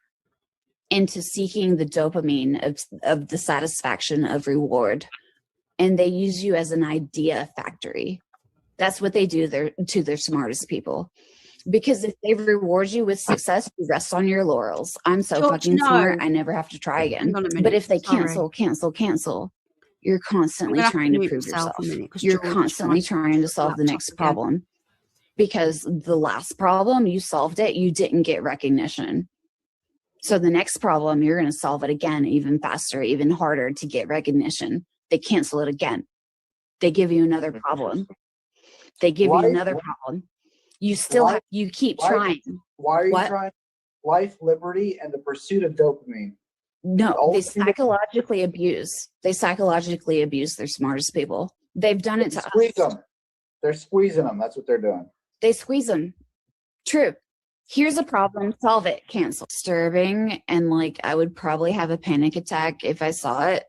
into seeking the dopamine of the satisfaction of reward. And they use you as an idea factory. That's what they do to their smartest people. Because if they reward you with success, you rest on your laurels. I'm so fucking smart, I never have to try again. But if they cancel, you're constantly trying to prove yourself. You're constantly trying to solve the next problem. Because the last problem, you solved it, you didn't get recognition. So the next problem, you're going to solve it again, even faster, even harder to get recognition. They cancel it again. They give you another problem. They give you another problem. You still you keep trying. Why are you trying? Life, liberty, and the pursuit of dopamine. No, they psychologically abuse. They psychologically abuse their smartest people. They've done it to us. They're squeezing them. That's what they're doing. They squeeze them. True. Here's a problem. Solve it. Cancel. Disturbing. And I would probably have a panic attack if I saw it.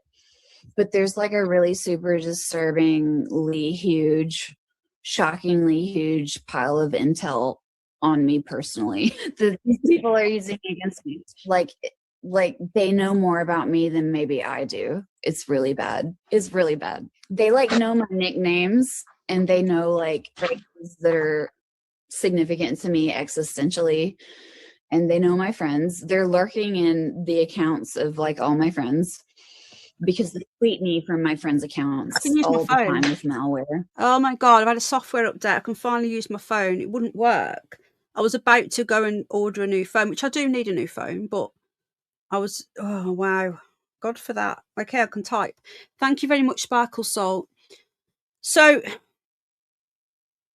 But there's a really super disturbingly huge, shockingly huge pile of intel on me personally that these people are using against me. They know more about me than maybe I do. It's really bad. It's really bad. They know my nicknames, and they know phrases that are significant to me existentially, and they know my friends. They're lurking in the accounts of all my friends. because they tweet me from my friends' accounts I can use my all the phone. time with malware. Oh my God, I've had a software update. I can finally use my phone. It wouldn't work. I was about to go and order a new phone, which I do need a new phone, but oh wow. God for that. Okay, I can type. Thank you very much, Sparkle Salt. So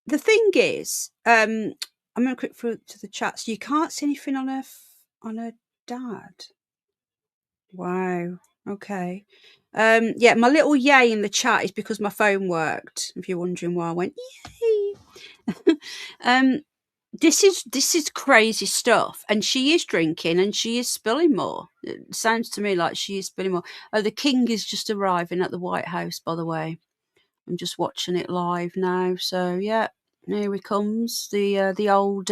the thing is, I'm going to click through to the chat. So you can't see anything on her dad. Wow. Okay. Yeah, my little yay in the chat is because my phone worked. If you're wondering why I went yay. This is crazy stuff, and she is drinking and she is spilling more. It sounds to me like she is spilling more. Oh, the king is just arriving at the White House, by the way. I'm just watching it live now. So yeah, here he comes, the old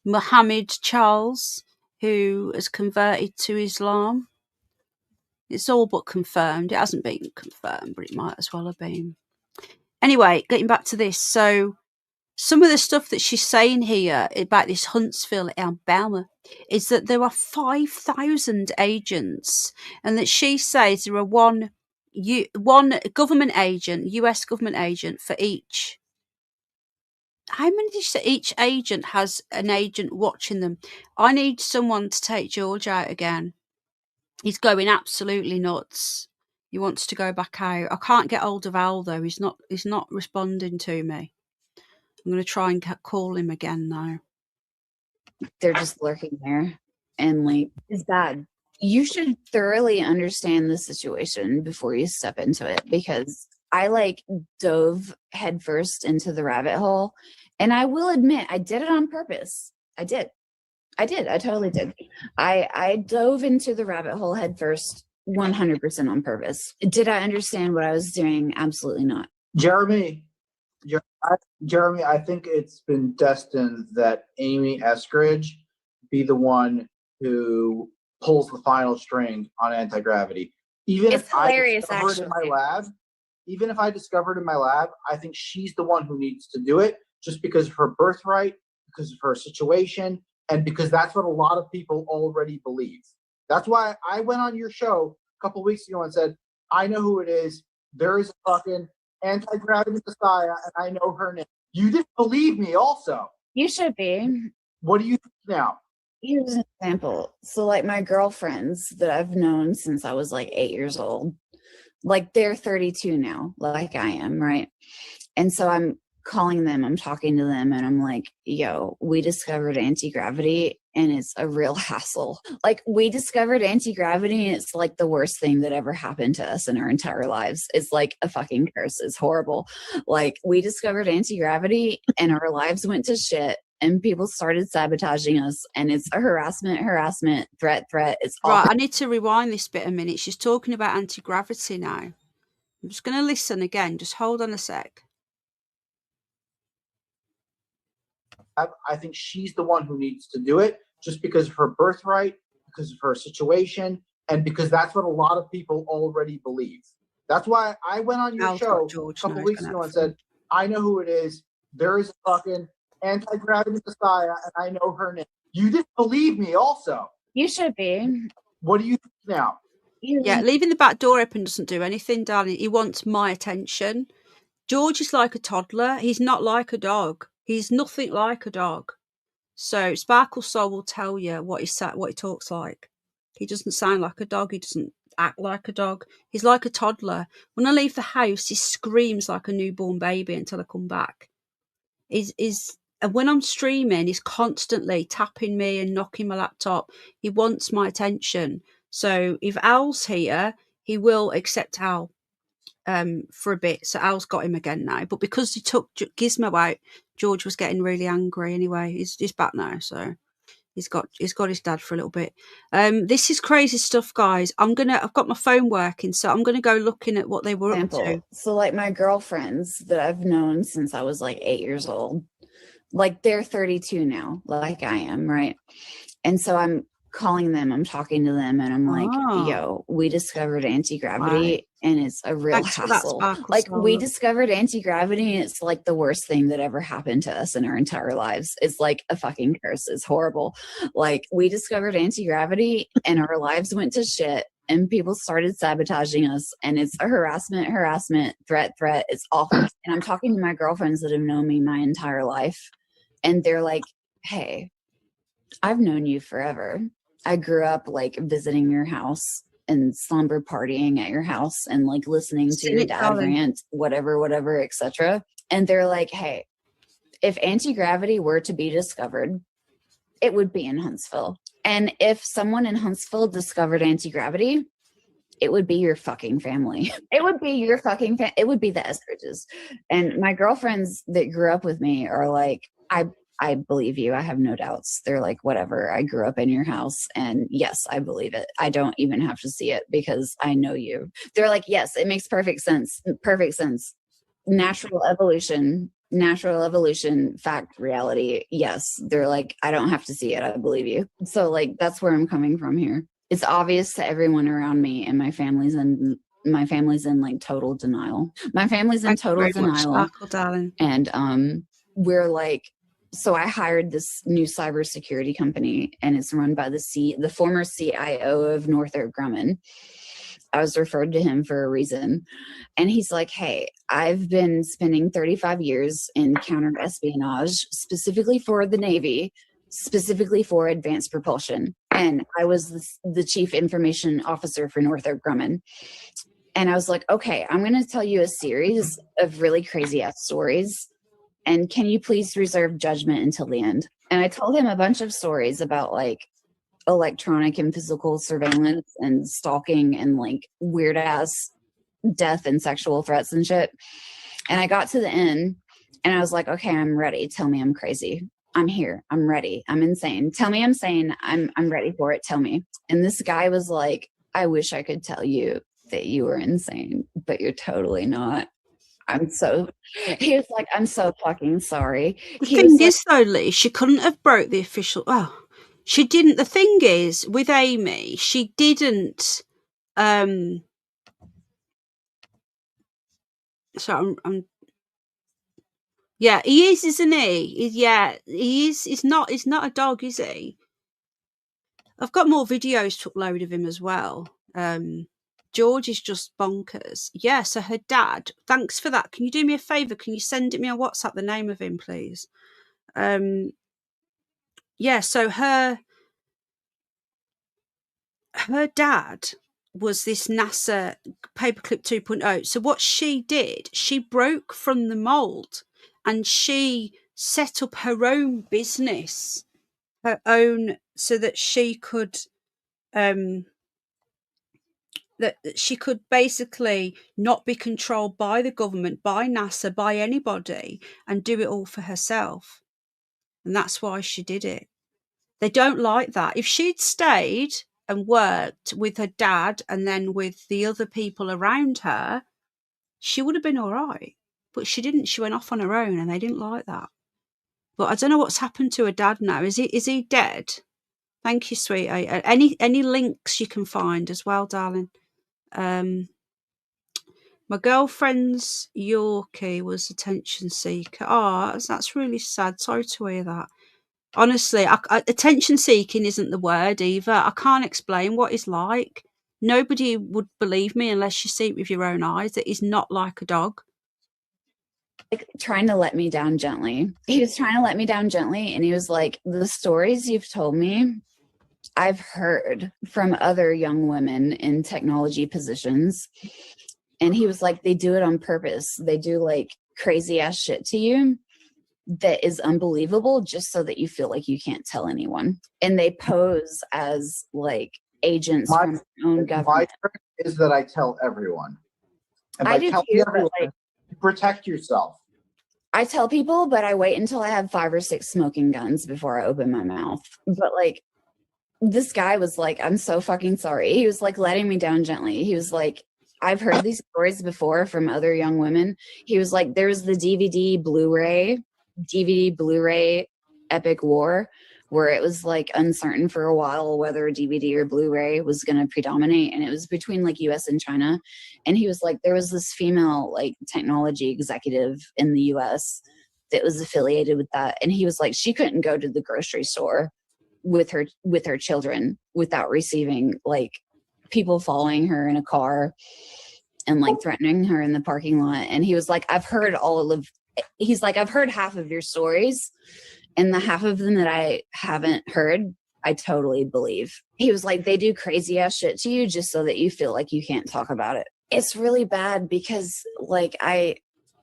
Mohammed Charles, who has converted to Islam. It's all but confirmed. It hasn't been confirmed, but it might as well have been. Anyway, getting back to this. So some of the stuff that she's saying here about this Huntsville, Alabama, is that there are 5,000 agents, and that she says there are one government agent, US government agent for each. How many did you say? Each agent has an agent watching them. I need someone to take George out again. He's going absolutely nuts. He wants to go back out. I can't get hold of Al though. He's not responding to me. I'm going to try and call him again now. They're just lurking there, and like, it's bad. You should thoroughly understand the situation before you step into it, because I like dove headfirst into the rabbit hole, and I will admit I did it on purpose. I totally did. I dove into the rabbit hole headfirst 100% on purpose. Did I understand what I was doing? Absolutely not. Jeremy, I think it's been destined that Amy Eskridge be the one who pulls the final string on anti-gravity. Even It's if I hilarious, discover it in my lab, I think she's the one who needs to do it, just because of her birthright, because of her situation, and because that's what a lot of people already believe. That's why I went on your show a couple weeks ago and said, I know who it is. There is a fucking anti-gravity messiah, and I know her name. You didn't believe me also. You should be. What do you think now? Here's an example. So like my girlfriends that I've known since I was like 8 years old, like they're 32 now, like I am, right? And so I'm calling them, I'm talking to them, and I'm like, yo, we discovered anti-gravity and it's a real hassle. Like, we discovered anti-gravity and it's like the worst thing that ever happened to us in our entire lives. It's like a fucking curse. It's horrible. Like, we discovered anti-gravity and our lives went to shit and people started sabotaging us, and it's a harassment, threat. It's all right. I need to rewind this bit a minute. She's talking about anti-gravity now. I'm just going to listen again. Just hold on a sec. I think she's the one who needs to do it, just because of her birthright, because of her situation, and because that's what a lot of people already believe. That's why I went on your show a couple weeks ago and said, I know who it is. There is a fucking anti-gravity messiah, and I know her name. You didn't believe me also. You should be. What do you think now? Yeah, leaving the back door open doesn't do anything, darling. He wants my attention. George is like a toddler. He's not like a dog. He's nothing like a dog. So Sparkle Soul will tell you what he talks like. He doesn't sound like a dog. He doesn't act like a dog. He's like a toddler. When I leave the house, he screams like a newborn baby until I come back. And when I'm streaming, he's constantly tapping me and knocking my laptop. He wants my attention. So if Al's here, he will accept Al for a bit. So Al's got him again now. But because he took Gizmo out, George was getting really angry anyway. He's back now. So he's got his dad for a little bit. This is crazy stuff, guys. I've got my phone working, so I'm gonna go looking at what they were up to. So like my girlfriends that I've known since I was like 8 years old, like they're 32 now, like I am, right? And so I'm calling them, I'm talking to them, and I'm like, yo, we discovered anti-gravity and it's a real hassle. Like, we discovered anti-gravity and it's like the worst thing that ever happened to us in our entire lives. It's like a fucking curse. It's horrible. Like, we discovered anti-gravity and our lives went to shit and people started sabotaging us, and it's a harassment, threat. It's awful. And I'm talking to my girlfriends that have known me my entire life, and they're like, hey, I've known you forever. I grew up like visiting your house and slumber partying at your house and like listening to your dad rant, whatever, etc. And they're like, hey, if anti-gravity were to be discovered, it would be in Huntsville. And if someone in Huntsville discovered anti-gravity, it would be your fucking family. It would be your fucking it would be the Eskridges. And my girlfriends that grew up with me are like, I believe you. I have no doubts. They're like, whatever. I grew up in your house. And yes, I believe it. I don't even have to see it because I know you. They're like, yes, it makes perfect sense. Perfect sense. Natural evolution, fact, reality. Yes. They're like, I don't have to see it. I believe you. So like, that's where I'm coming from here. It's obvious to everyone around me, and my family's in like total denial. My family's in total denial. Sparkle, darling. And we're like, so I hired this new cybersecurity company, and it's run by the former CIO of Northrop Grumman. I was referred to him for a reason. And he's like, hey, I've been spending 35 years in counter-espionage, specifically for the Navy, specifically for advanced propulsion. And I was the chief information officer for Northrop Grumman. And I was like, okay, I'm going to tell you a series of really crazy-ass stories. And can you please reserve judgment until the end? And I told him a bunch of stories about like electronic and physical surveillance and stalking and like weird ass death and sexual threats and shit. And I got to the end and I was like, okay, I'm ready. Tell me I'm crazy. I'm here. I'm ready. I'm insane. Tell me I'm sane. I'm ready for it. Tell me. And this guy was like, I wish I could tell you that you were insane, but you're totally not. He was like, I'm so fucking sorry. The thing is, though, Lee, she couldn't have broke the official. Oh, she didn't. The thing is, with Amy, she didn't. So I'm. Yeah, he is, isn't he? Yeah, he is. He's not a dog, is he? I've got more videos to upload of him as well. George is just bonkers. Yeah, so her dad, thanks for that. Can you do me a favour? Can you send it me on WhatsApp, the name of him, please? Yeah, so her dad was this NASA Paperclip 2.0. So what she did, she broke from the mold and she set up her own business, so that she could that she could basically not be controlled by the government, by NASA, by anybody, and do it all for herself. And that's why she did it. They don't like that. If she'd stayed and worked with her dad and then with the other people around her, she would have been all right. But she didn't. She went off on her own, and they didn't like that. But I don't know what's happened to her dad now. Is he dead? Thank you, sweetie. Any links you can find as well, darling. My girlfriend's Yorkie was attention seeker. Oh, that's really sad. Sorry to hear that. Honestly, attention seeking isn't the word either. I can't explain what he's like. Nobody would believe me unless you see it with your own eyes. That he's not like a dog. Like trying to let me down gently. He was trying to let me down gently, and he was like, the stories you've told me, I've heard from other young women in technology positions. And he was like, they do it on purpose. They do like crazy ass shit to you that is unbelievable just so that you feel like you can't tell anyone. And they pose as like agents from their own government. My trick is that I tell everyone. And by telling everyone, like, you protect yourself. I tell people, but I wait until I have 5 or 6 smoking guns before I open my mouth. But like, this guy was like, I'm so fucking sorry. He was like letting me down gently. He was like, I've heard these stories before from other young women. He was like, there's the DVD Blu-ray Epic War, where it was like uncertain for a while whether DVD or Blu-ray was going to predominate. And it was between like US and China. And he was like, there was this female like technology executive in the US that was affiliated with that. And he was like, she couldn't go to the grocery store with her children without receiving like people following her in a car and like threatening her in the parking lot. And he was like, I've heard half of your stories, and the half of them that I haven't heard, I totally believe. He was like, they do crazy ass shit to you just so that you feel like you can't talk about it. It's really bad because like I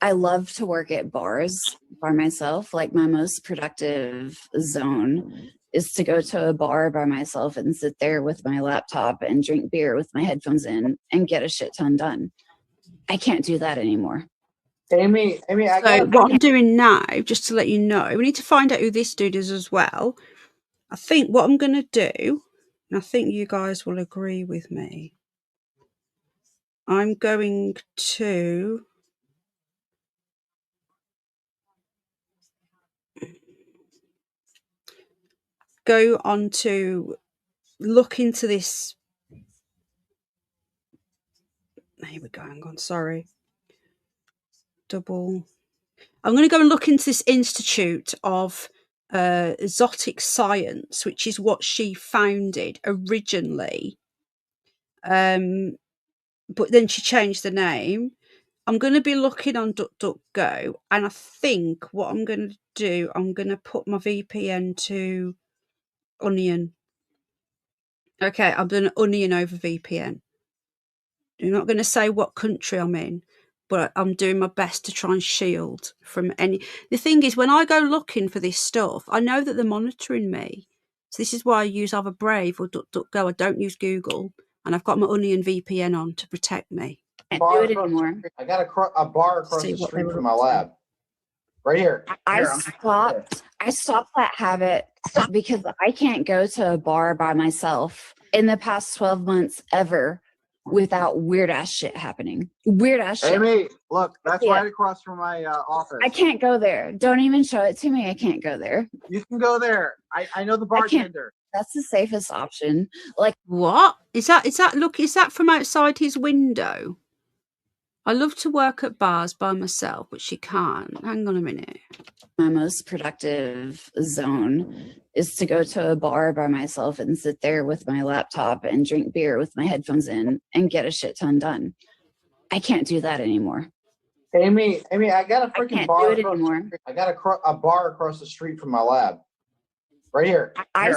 love to work at bars by myself. Like my most productive zone is to go to a bar by myself and sit there with my laptop and drink beer with my headphones in and get a shit ton done. I can't do that anymore. Amy, So what I'm doing now, just to let you know, we need to find out who this dude is as well. I think what I'm going to do, and I think you guys will agree with me, I'm going to go on to look into this. Here we go. Hang on. Sorry. I'm going to go and look into this Institute of Exotic Science, which is what she founded originally. But then she changed the name. I'm going to be looking on DuckDuckGo, and I think what I'm going to do, I'm going to put my VPN to Onion. Okay, I'm doing Onion over VPN. I'm not going to say what country I'm in, but I'm doing my best to try and shield from any. The thing is, when I go looking for this stuff, I know that they're monitoring me. So this is why I use either Brave or DuckDuckGo. I don't use Google, and I've got my Onion VPN on to protect me. Can't do it anymore. I got a bar across the street from my lab. Right here. I stopped that habit because I can't go to a bar by myself in the past 12 months ever without weird ass shit happening. Weird ass shit. Amy, look, that's right across from my office. I can't go there. Don't even show it to me. I can't go there. You can go there. I know the bartender. That's the safest option. Like, what is that? Is that from outside his window? I love to work at bars by myself, but she can't. Hang on a minute. my most productive zone is to go to a bar by myself and sit there with my laptop and drink beer with my headphones in and get a shit ton done. I can't do that anymore. Amy, I got a freaking bar. I got a bar across the street from my lab. Right here. I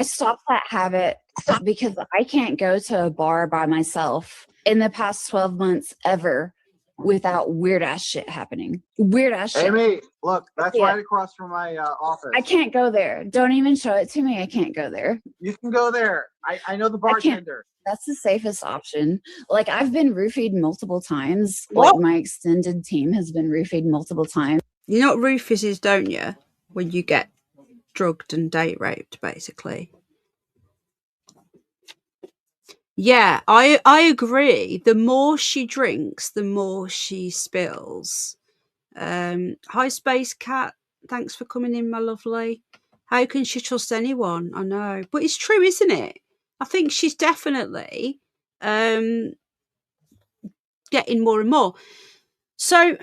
stopped that habit because I can't go to a bar by myself in the past 12 months ever without weird ass shit happening. Weird ass shit. Amy, look, that's right across from my office. I can't go there. Don't even show it to me. I can't go there. You can go there. I know the bartender. That's the safest option. Like, I've been roofied multiple times. What? Like, my extended team has been roofied multiple times. You know what roofies is, don't you? When you get drugged and date raped, basically. Yeah, I agree. The more she drinks, the more she spills. Hi, Space Cat. Thanks for coming in, my lovely. How can she trust anyone? I know. But it's true, isn't it? I think she's definitely getting more and more. So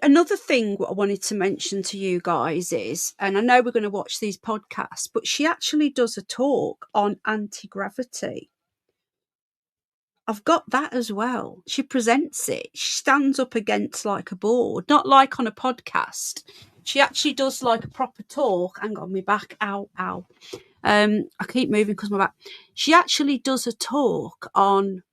another thing what I wanted to mention to you guys is, and I know we're going to watch these podcasts, but she actually does a talk on anti-gravity. I've got that as well. She presents it. She stands up against like a board, not like on a podcast. She actually does like a proper talk. Hang on, my back. Ow. I keep moving because my back. She actually does a talk on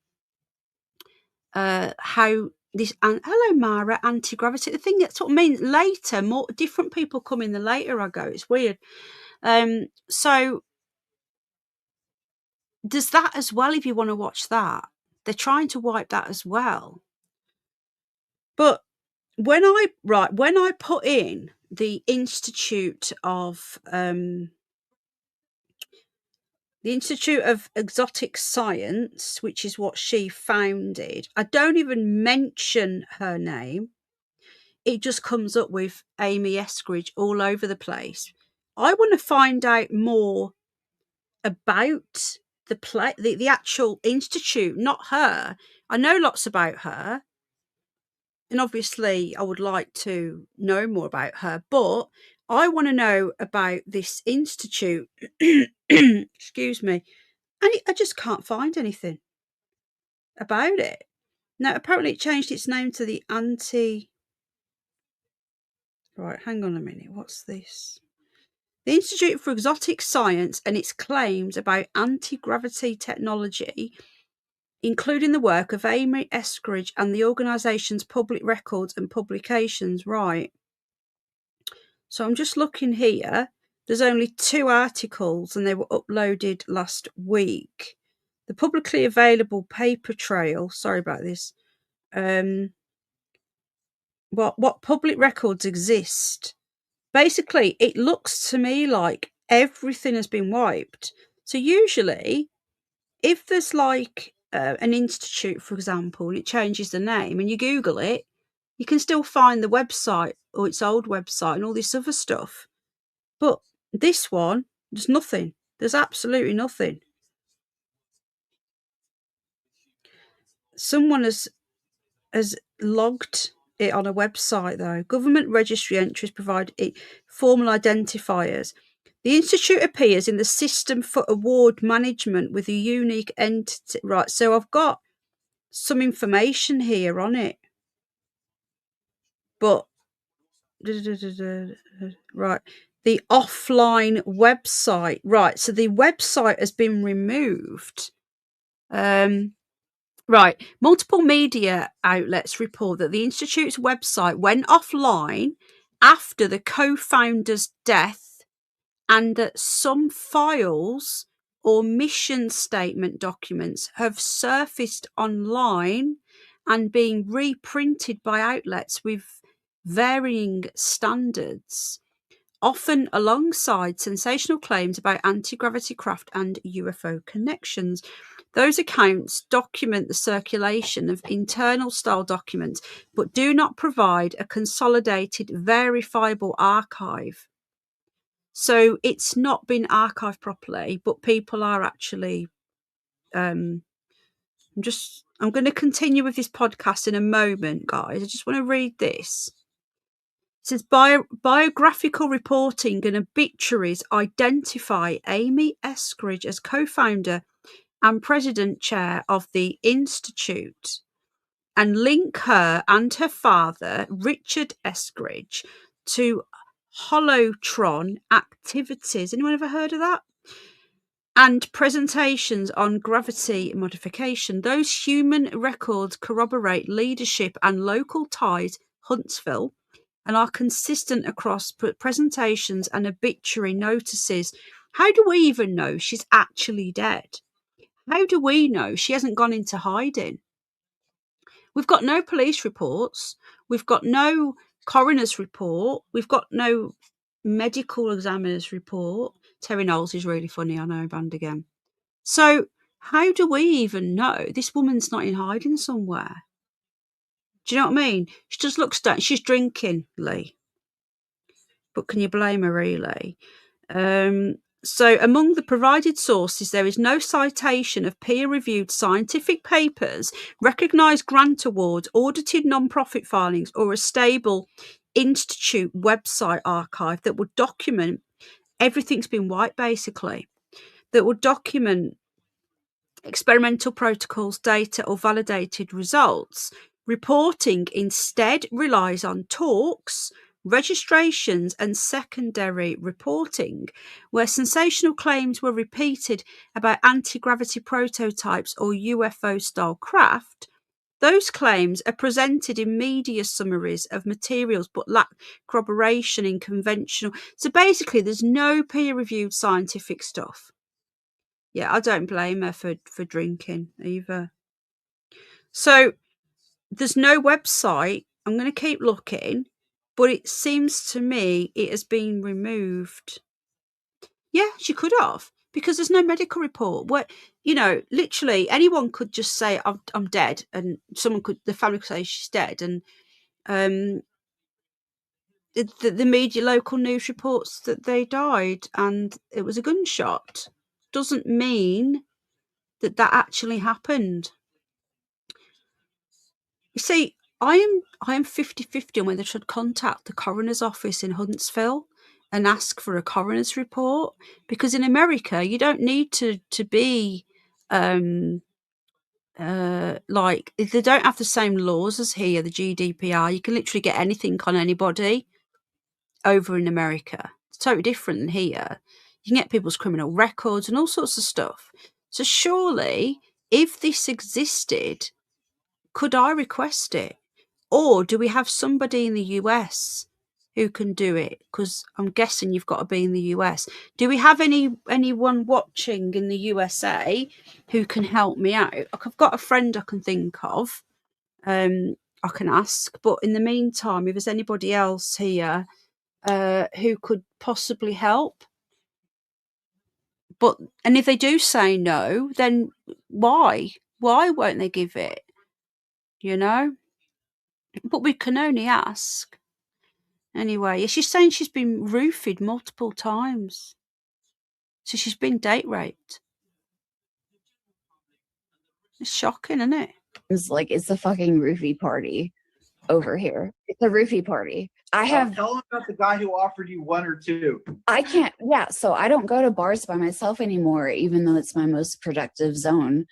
how this. Hello, Mara. Anti-gravity. The thing that's what I mean. Later, more different people come in. The later I go, it's weird. So there's that as well. If you want to watch that. They're trying to wipe that as well. But when I put in the Institute of Exotic Science, which is what she founded, I don't even mention her name. It just comes up with Amy Eskridge all over the place. I want to find out more about the actual institute, not her. I know lots about her, and obviously I would like to know more about her, but I want to know about this institute excuse me, And I just can't find anything about it. Now, apparently it changed its name to the Right, hang on a minute. What's this? The Institute for Exotic Science and its claims about anti-gravity technology, including the work of Amy Eskridge and the organisation's public records and publications. Right. So I'm just looking here. There's only 2 articles and they were uploaded last week. The publicly available paper trail, sorry about this, what public records exist. Basically, it looks to me like everything has been wiped. So usually, if there's like an institute, for example, and it changes the name and you Google it, you can still find the website or its old website and all this other stuff. But this one, there's nothing. There's absolutely nothing. Someone has logged it on a website, though. Government registry entries provide formal identifiers. The institute appears in the system for award management with a unique entity. Right, so I've got some information here on it. But, right, the offline website. Right, so the website has been removed. Right. Multiple media outlets report that the Institute's website went offline after the co-founder's death and that some files or mission statement documents have surfaced online and being reprinted by outlets with varying standards, often alongside sensational claims about anti-gravity craft and UFO connections. Those accounts document the circulation of internal style documents, but do not provide a consolidated, verifiable archive. So it's not been archived properly, but people are actually... I'm going to continue with this podcast in a moment, guys. I just want to read this. It says biographical reporting and obituaries identify Amy Eskridge as co-founder and president chair of the Institute and link her and her father, Richard Eskridge, to holotron activities. Anyone ever heard of that? And presentations on gravity modification. Those human records corroborate leadership and local ties, Huntsville, and are consistent across presentations and obituary notices. How do we even know she's actually dead? How do we know she hasn't gone into hiding? We've got no police reports. We've got no coroner's report. We've got no medical examiner's report. Terry Knowles is really funny, I know, band again. So how do we even know this woman's not in hiding somewhere? Do you know what I mean? She just looks down. She's drinking, Lee. But can you blame her, really? So among the provided sources, there is no citation of peer-reviewed scientific papers, recognised grant awards, audited non-profit filings, or a stable institute website archive that would document everything's been wiped, basically, that would document experimental protocols, data, or validated results. Reporting instead relies on talks, registrations and secondary reporting, where sensational claims were repeated about anti-gravity prototypes or UFO-style craft. Those claims are presented in media summaries of materials but lack corroboration in conventional. So basically, there's no peer-reviewed scientific stuff. Yeah, I don't blame her for drinking either. So there's no website. I'm going to keep looking, but it seems to me it has been removed. Yeah, she could have, because there's no medical report. What, literally anyone could just say I'm dead, and the family could say she's dead, and the media, local news reports that they died and it was a gunshot. Doesn't mean that actually happened. You see, I am 50-50 on whether I should contact the coroner's office in Huntsville and ask for a coroner's report, because in America you don't need to be like they don't have the same laws as here, the GDPR. You can literally get anything on anybody over in America. It's totally different than here. You can get people's criminal records and all sorts of stuff. So surely, if this existed, could I request it? Or do we have somebody in the US who can do it? Because I'm guessing you've got to be in the US. Do we have anyone watching in the USA who can help me out? Like, I've got a friend I can think of. I can ask. But in the meantime, if there's anybody else here who could possibly help. And if they do say no, then why? Why won't they give it? You know? But we can only ask. Anyway, she's saying she's been roofied multiple times. So she's been date raped. It's shocking, isn't it? It's like, it's a fucking roofie party over here. It's a roofie party. I have. Tell them about the guy who offered you 1 or 2. I can't. Yeah. So I don't go to bars by myself anymore, even though it's my most productive zone.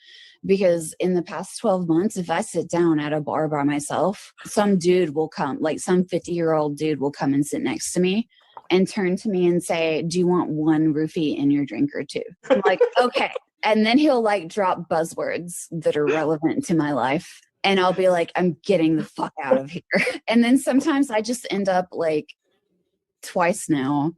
Because in the past 12 months, if I sit down at a bar by myself, some dude will come, like some 50-year-old dude will come and sit next to me and turn to me and say, do you want 1 roofie in your drink or 2? I'm like, okay. And then he'll like drop buzzwords that are relevant to my life. And I'll be like, I'm getting the fuck out of here. And then sometimes I just end up like twice now,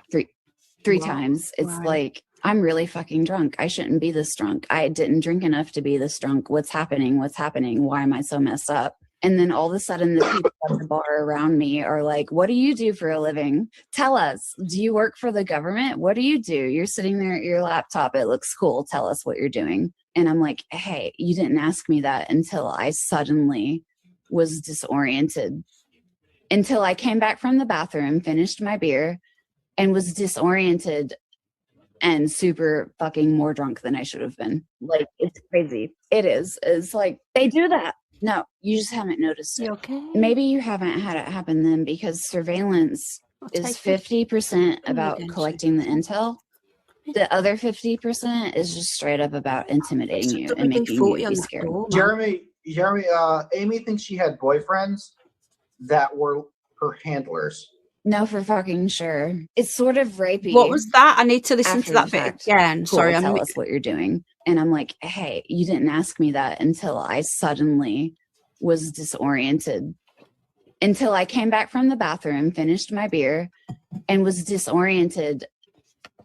three times. It's like, I'm really fucking drunk. I shouldn't be this drunk. I didn't drink enough to be this drunk. What's happening? What's happening? Why am I so messed up? And then all of a sudden the people at the bar around me are like, what do you do for a living? Tell us. Do you work for the government? What do you do? You're sitting there at your laptop. It looks cool. Tell us what you're doing. And I'm like, hey, you didn't ask me that until I suddenly was disoriented. Until I came back from the bathroom, finished my beer, and was disoriented and super fucking more drunk than I should have been. Like, it's crazy. It is. It's like, they do that. No, you just haven't noticed it. Okay. Maybe you haven't had it happen then, because surveillance is 50% about collecting the intel. The other 50% is just straight up about intimidating you and making you be scared. Jeremy, Amy thinks she had boyfriends that were her handlers. No, for fucking sure. It's sort of rapey. What was that? I need to listen to that bit again. Cool, sorry, tell us what you're doing. And I'm like, hey, you didn't ask me that until I suddenly was disoriented. Until I came back from the bathroom, finished my beer, and was disoriented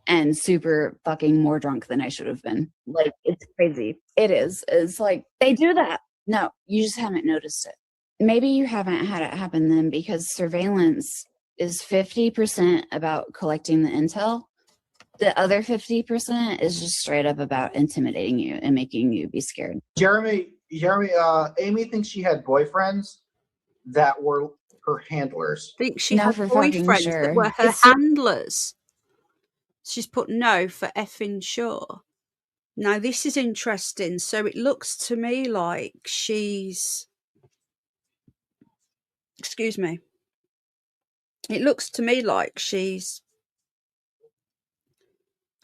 and super fucking more drunk than I should have been. Like, it's crazy. It is. It's like, they do that. No, you just haven't noticed it. Maybe you haven't had it happen then, because surveillance is 50% about collecting the intel. The other 50% is just straight up about intimidating you and making you be scared. Jeremy, Amy thinks she had boyfriends that were her handlers. I think she had boyfriends that were her handlers. She's put no for effing sure. Now, this is interesting. So it looks to me like she's... Excuse me. It looks to me like she's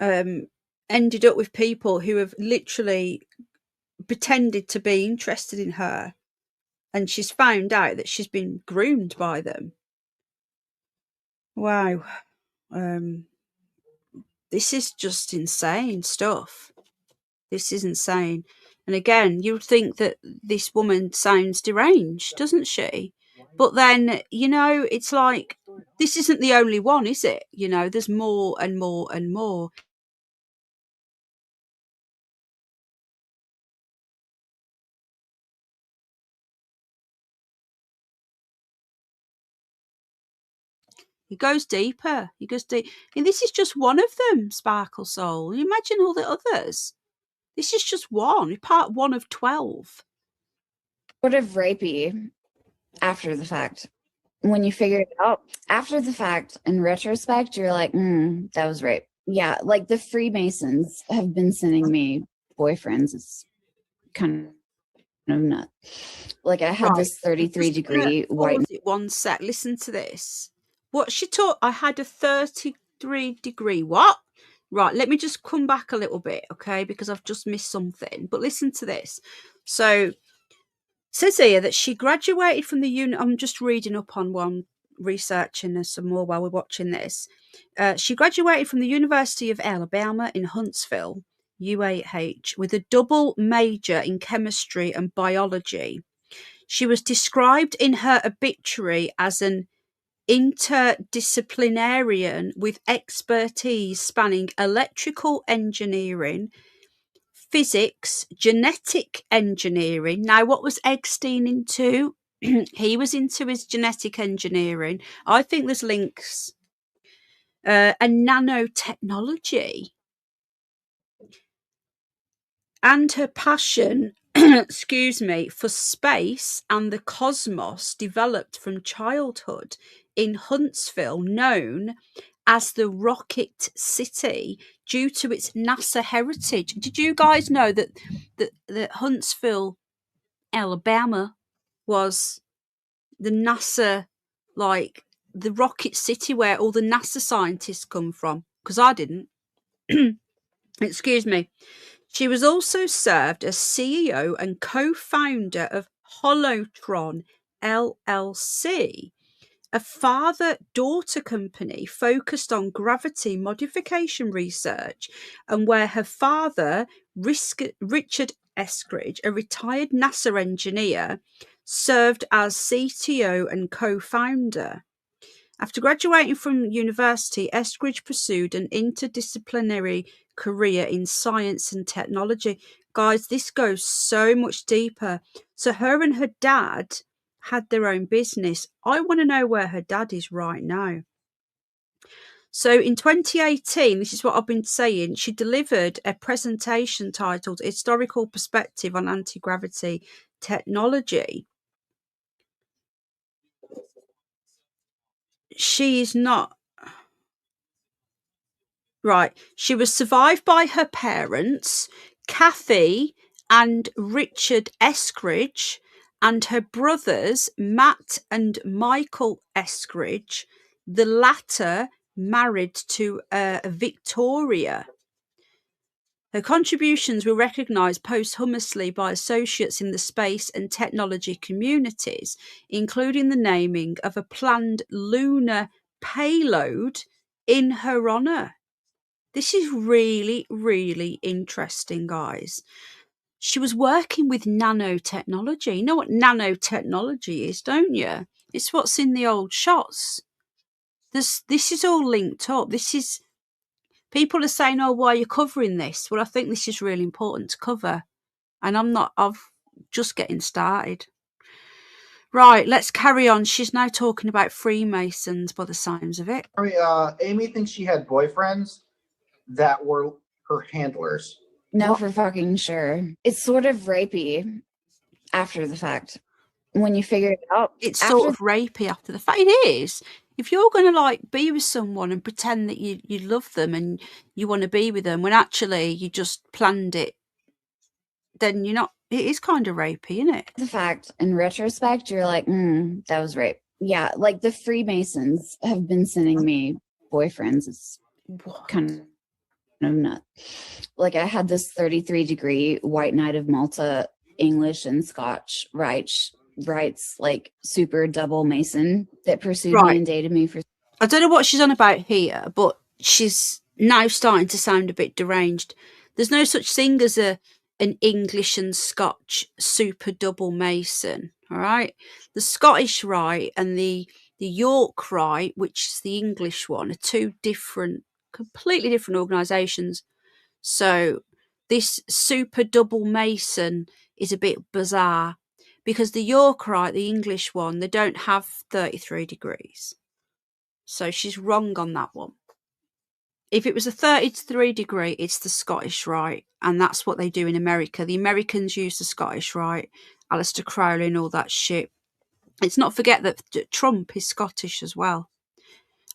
ended up with people who have literally pretended to be interested in her, and she's found out that she's been groomed by them. Wow. This is just insane stuff. This is insane. And again, you would think that this woman sounds deranged, doesn't she? But then, you know, it's like, this isn't the only one, is it? You know, there's more and more and more. He goes deeper. He goes deep. And this is just one of them, Sparkle Soul. You imagine all the others. This is just one, part 1 of 12. Sort of rapey after the fact. When you figure it out after the fact, in retrospect, you're like, that was rape. Yeah, like the Freemasons have been sending me boyfriends. It's kind of nuts. Like, I had this 33-degree white... One sec, listen to this. What she taught, I had a 33-degree what? Right, let me just come back a little bit, okay, because I've just missed something. But listen to this. So it says here that she graduated from the I'm just reading up on one, researching some more while we're watching this. She graduated from the University of Alabama in Huntsville, UAH, with a double major in chemistry and biology. She was described in her obituary as an interdisciplinarian with expertise spanning electrical engineering, physics, genetic engineering. Now, what was Eggstein into? He was into his genetic engineering. I think there's links. And nanotechnology. And her passion, excuse me, for space and the cosmos developed from childhood in Huntsville, known as the Rocket City due to its NASA heritage. Did you guys know that Huntsville, Alabama was the NASA, like the Rocket City where all the NASA scientists come from? Because I didn't. Excuse me. She was also served as CEO and co-founder of Holotron LLC, a father-daughter company focused on gravity modification research, and where her father, Richard Eskridge, a retired NASA engineer, served as CTO and co-founder. After graduating from university, Eskridge pursued an interdisciplinary career in science and technology. Guys, this goes so much deeper. So her and her dad had their own business. I want to know where her dad is right now. So in 2018, this is what I've been saying, she delivered a presentation titled Historical Perspective on Anti-Gravity Technology. She is not... Right. She was survived by her parents, Kathy and Richard Eskridge, and her brothers, Matt and Michael Eskridge, the latter married to Victoria. Her contributions were recognised posthumously by associates in the space and technology communities, including the naming of a planned lunar payload in her honour. This is really, really interesting, guys. She was working with nanotechnology. You know what nanotechnology is, don't you? It's what's in the old shots. This is all linked up. This is... People are saying, oh, why are you covering this? Well, I think this is really important to cover. And I've just getting started. Right, let's carry on. She's now talking about Freemasons by the signs of it. Amy thinks she had boyfriends that were her handlers. No, What? for fucking sure. It's sort of rapey after the fact. When you figure it out, It's sort of rapey after the fact. It is. If you're going to like be with someone and pretend that you love them and you want to be with them when actually you just planned it, then you're not. It is kind of rapey, isn't it? the fact, in retrospect, you're like, that was rape. Yeah, like the Freemasons have been sending me boyfriends. It's kind of nuts. Like I had this 33-degree White Knight of Malta English and Scotch rights, like super double Mason that pursued me and dated me for... I don't know what she's on about here, but she's now starting to sound a bit deranged. There's no such thing as an English and Scotch super double Mason, all right? The Scottish Rite and the York Rite, which is the English one, are two different, completely different organisations. So this super double Mason is a bit bizarre because the York Rite, the English one, they don't have 33 degrees. So she's wrong on that one. If it was a 33 degree, it's the Scottish Rite, and that's what they do in America. The Americans use the Scottish Rite, Aleister Crowley and all that shit. Let's not forget that Trump is Scottish as well.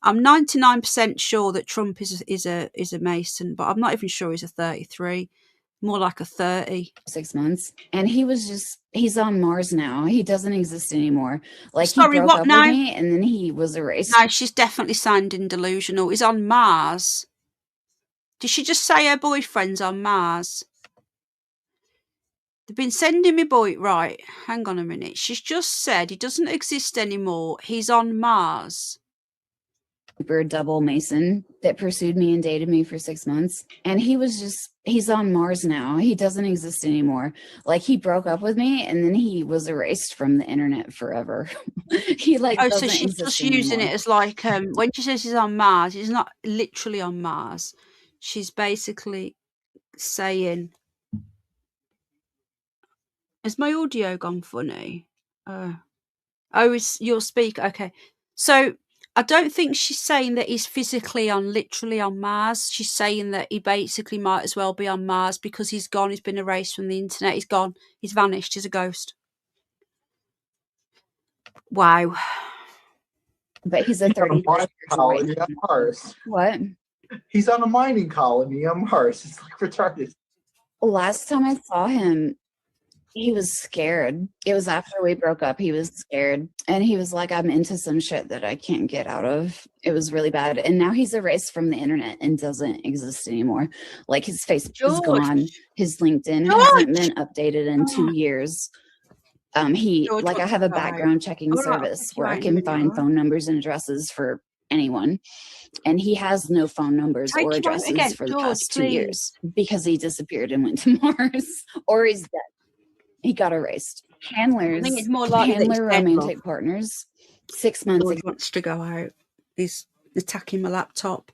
I'm 99% sure that Trump is a Mason, but I'm not even sure he's a 33. More like a 30. 6 months, and he's on Mars now. He doesn't exist anymore. Like, sorry, he broke what up now? with me, and then he was erased. No, she's definitely sounding delusional. He's on Mars. Did she just say her boyfriend's on Mars? They've been sending me right. Hang on a minute. She's just said he doesn't exist anymore. He's on Mars. Double Mason that pursued me and dated me for 6 months. And he's on Mars now. He doesn't exist anymore. Like, he broke up with me and then he was erased from the internet forever. He so she's just using it as like, when she says he's on Mars, he's not literally on Mars. She's basically saying, has my audio gone funny? Is your speaker okay? So I don't think she's saying that he's physically literally on Mars. She's saying that he basically might as well be on Mars because he's gone. He's been erased from the internet. He's gone. He's vanished. He's a ghost. Wow. But he's a 30 colony on Mars. What? He's on a mining colony on Mars. It's like retarded. Last time I saw him, he was scared. It was after we broke up. He was scared. And he was like, I'm into some shit that I can't get out of. It was really bad. And now he's erased from the internet and doesn't exist anymore. Like, his Facebook is gone. His LinkedIn hasn't been updated in 2 years. I have a background checking service where I can find phone numbers and addresses for anyone. And he has no phone numbers or addresses for the past 2 years because he disappeared and went to Mars, or he's dead. He got erased. Handlers, I think it's more like handler romantic partners. 6 months ago. He wants to go out. He's attacking my laptop.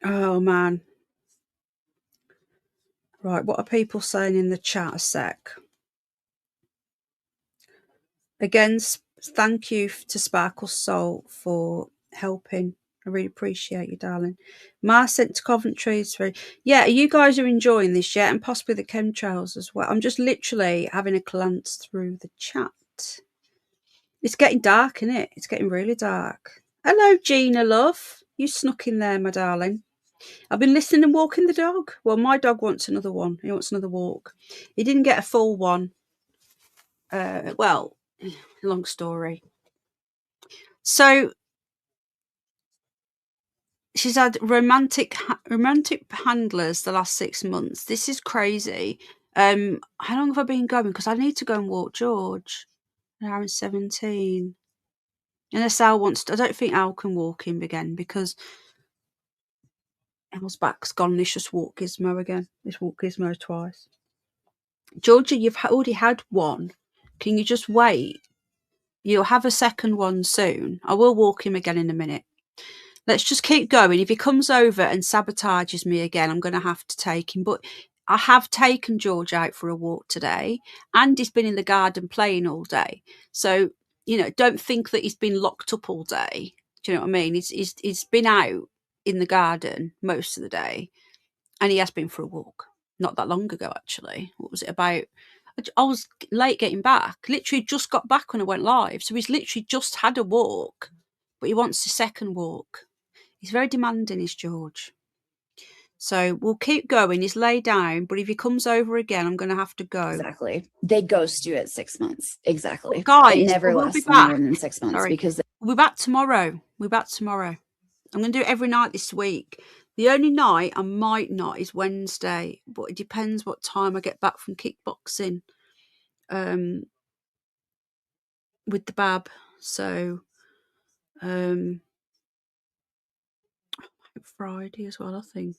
Oh man. Right, what are people saying in the chat? A sec. Again, thank you to Sparkle Soul for helping. I really appreciate you, darling. Mars sent to Coventry is very... Yeah, you guys are enjoying this yet? And possibly the chemtrails as well. I'm just literally having a glance through the chat. It's getting dark, isn't it? It's getting really dark. Hello, Gina, love. You snuck in there, my darling. I've been listening and walking the dog. Well, my dog wants another one. He wants another walk. He didn't get a full one. Well, long story. So... she's had romantic handlers the last 6 months. This is crazy. How long have I been going? Because I need to go and walk George. An hour and 17. Unless Al wants to. I don't think Al can walk him again because Al's back's gone. Let's just walk Gizmo again. Let's walk Gizmo twice. Georgia, you've already had one. Can you just wait? You'll have a second one soon. I will walk him again in a minute. Let's just keep going. If he comes over and sabotages me again, I'm going to have to take him. But I have taken George out for a walk today, and he's been in the garden playing all day. So, don't think that he's been locked up all day. Do you know what I mean? He's been out in the garden most of the day, and he has been for a walk. Not that long ago, actually. What was it about? I was late getting back. Literally just got back when I went live. So he's literally just had a walk, but he wants a second walk. He's very demanding, is George. So we'll keep going. He's laid down, but if he comes over again, I'm going to have to go. Exactly. They ghost you at 6 months. Exactly. But guys, it never lasts longer than 6 months because we're back tomorrow. I'm going to do it every night this week. The only night I might not is Wednesday, but it depends what time I get back from kickboxing with the Bab. So Friday as well, I think.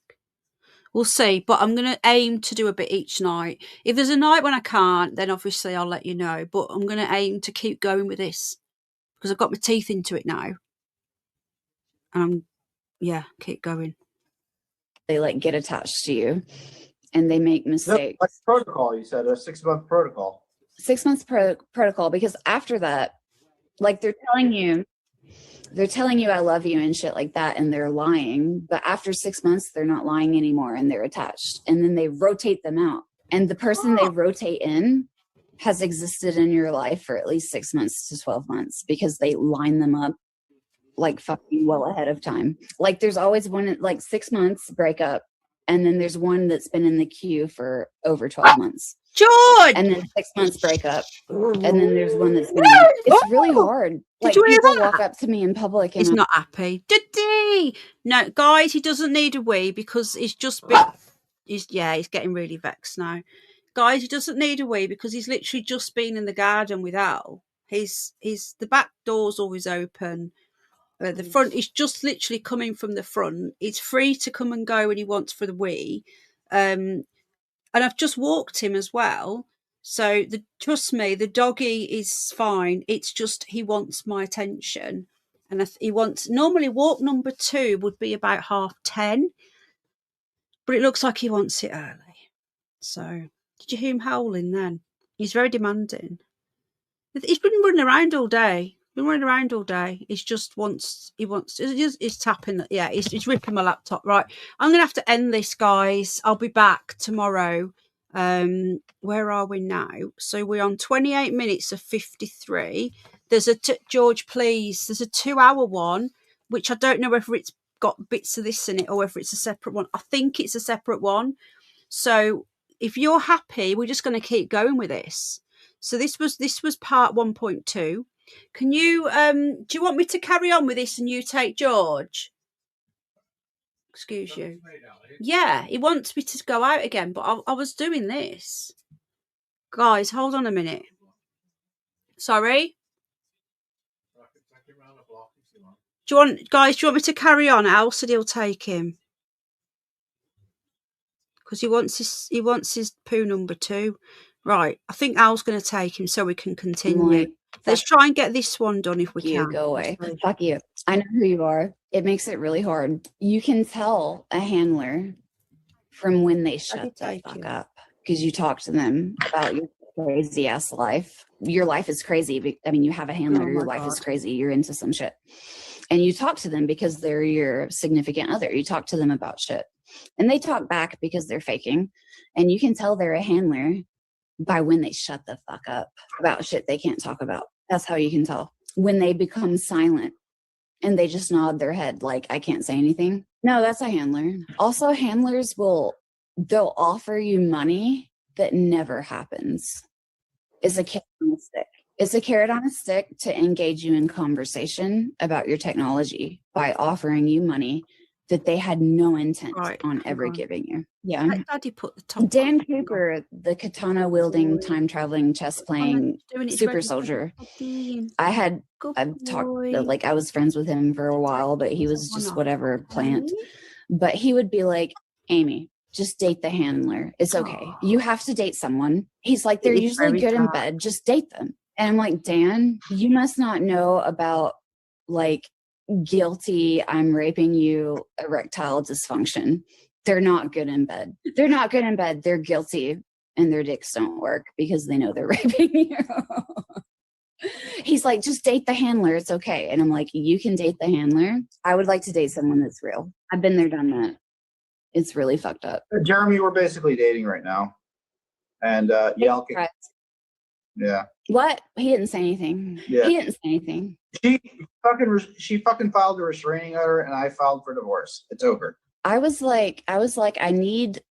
We'll see, but I'm going to aim to do a bit each night. If there's a night when I can't, then obviously I'll let you know, but I'm going to aim to keep going with this because I've got my teeth into it now. And keep going. They get attached to you and they make mistakes. Like protocol, you said, a 6 month protocol. 6 months protocol, because after that, they're telling you I love you and shit like that, and they're lying. But after 6 months, they're not lying anymore and they're attached. And then they rotate them out. And the person they rotate in has existed in your life for at least 6 months to 12 months because they line them up fucking well ahead of time. There's always one 6 months breakup, And then there's one that's been in the queue for over 12 months. George! And then 6 months breakup. And then there's one that's been in, it's really hard. Did Like, you hear people that? walk up to me in public and He's not happy. Did he? No, guys, he doesn't need a wee because he's just been. He's getting really vexed now. Guys, he doesn't need a wee because he's literally just been in the garden with Al. He's the back door's always open. The front is just literally coming from the front. It's free to come and go when he wants for the wee. And I've just walked him as well. So trust me, the doggy is fine. It's just he wants my attention. And he wants, normally walk number 2 would be about 10:30. But it looks like he wants it early. So, did you hear him howling then? He's very demanding. He's been running around all day. He's just wants, he's tapping. Yeah, he's ripping my laptop. Right. I'm going to have to end this, guys. I'll be back tomorrow. Where are we now? So we're on 28 minutes of 53. There's George, please. There's a 2-hour one, which I don't know whether it's got bits of this in it or whether it's a separate one. I think it's a separate one. So if you're happy, we're just going to keep going with this. So this was part 1.2. Can you do you want me to carry on with this and you take George? Excuse you. Yeah, he wants me to go out again, but I was doing this. Guys, hold on a minute. Sorry? Do you want me to carry on? Al said he'll take him. Because he wants his poo number 2. Right. I think Al's going to take him so we can continue. Like, let's try and get this one done if we can. Go away. Fuck you. I know who you are. It makes it really hard. You can tell a handler from when they shut the fuck up because you talk to them about your crazy ass life. Your life is crazy. I mean, you have a handler. Your life is crazy. You're into some shit. And you talk to them because they're your significant other. You talk to them about shit. And they talk back because they're faking. And you can tell they're a handler by when they shut the fuck up about shit they can't talk about. That's how you can tell. When they become silent and they just nod their head like, I can't say anything. No, that's a handler. Also, handlers they'll offer you money that never happens. It's a carrot on a stick. It's a carrot on a stick to engage you in conversation about your technology by offering you money that they had no intent on ever giving you. Yeah. Daddy put the top Dan Cooper, the katana wielding, time traveling, chess playing super soldier. I've talked, like, I was friends with him for a while, but he was just whatever plant. But he would be like, Amy, just date the handler. It's okay. You have to date someone. He's like, they're usually good in bed. Just date them. And I'm like, Dan, you must not know about, like, guilty, I'm raping you, erectile dysfunction. They're not good in bed. They're not good in bed. They're guilty and their dicks don't work because they know they're raping you. He's like, just date the handler. It's okay. And I'm like, you can date the handler. I would like to date someone that's real. I've been there, done that. It's really fucked up. Jeremy, we're basically dating right now. And yeah. What? He didn't say anything. Yeah. He didn't say anything. She fucking filed a restraining order and I filed for divorce. It's over. I was like, I need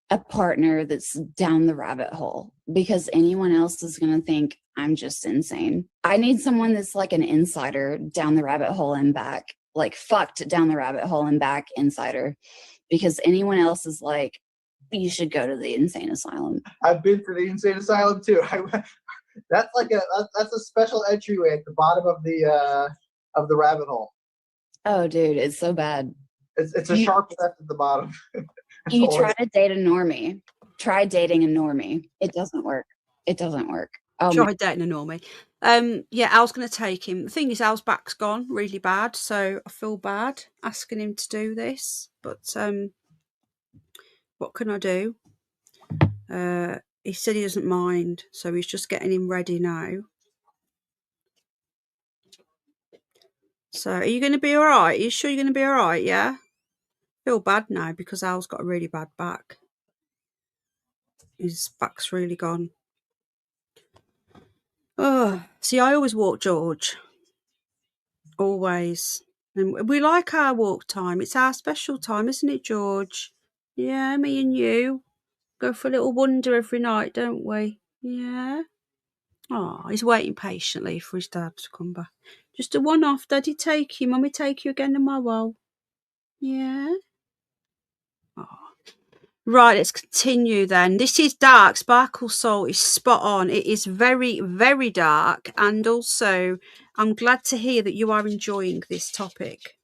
a partner that's down the rabbit hole because anyone else is going to think I'm just insane. I need someone that's like an insider down the rabbit hole and back, like fucked down the rabbit hole and back insider, because anyone else is like, you should go to the insane asylum. I've been to the insane asylum too. That's a special entryway at the bottom of the rabbit hole. Oh, dude, it's so bad. It's a sharp left at the bottom. You try to date a normie. Try dating a normie. It doesn't work. It doesn't work. Oh, try dating a normie. Yeah, Al's going to take him. The thing is, Al's back's gone really bad, so I feel bad asking him to do this. But what can I do? He said he doesn't mind, so he's just getting him ready now. So, are you going to be all right? Are you sure you're going to be all right? Yeah. I feel bad now because Al's got a really bad back. His back's really gone. Oh, see, I always walk George. Always. And we like our walk time. It's our special time, isn't it, George? Yeah, me and you go for a little wander every night, don't we? Yeah. Oh, he's waiting patiently for his dad to come back. Just a one-off. Daddy take you. Mummy take you again tomorrow. Yeah. Oh. Right, let's continue then. This is dark. Sparkle Soul is spot on. It is very, very dark. And also, I'm glad to hear that you are enjoying this topic.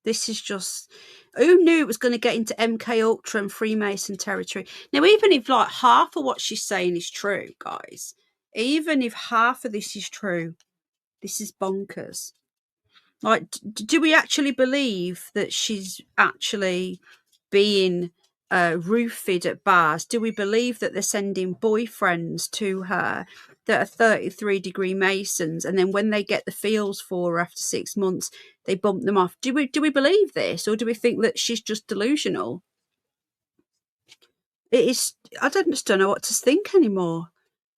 This is just, who knew it was going to get into MK Ultra and Freemason territory? Now, even if like half of what she's saying is true, guys, even if half of this is true, this is bonkers. Like, do we actually believe that she's actually being roofied at bars? Do we believe that they're sending boyfriends to her that are 33-degree Masons, and then when they get the feels for her after 6 months, they bump them off? Do we believe this, or do we think that she's just delusional? It is. I just don't know what to think anymore.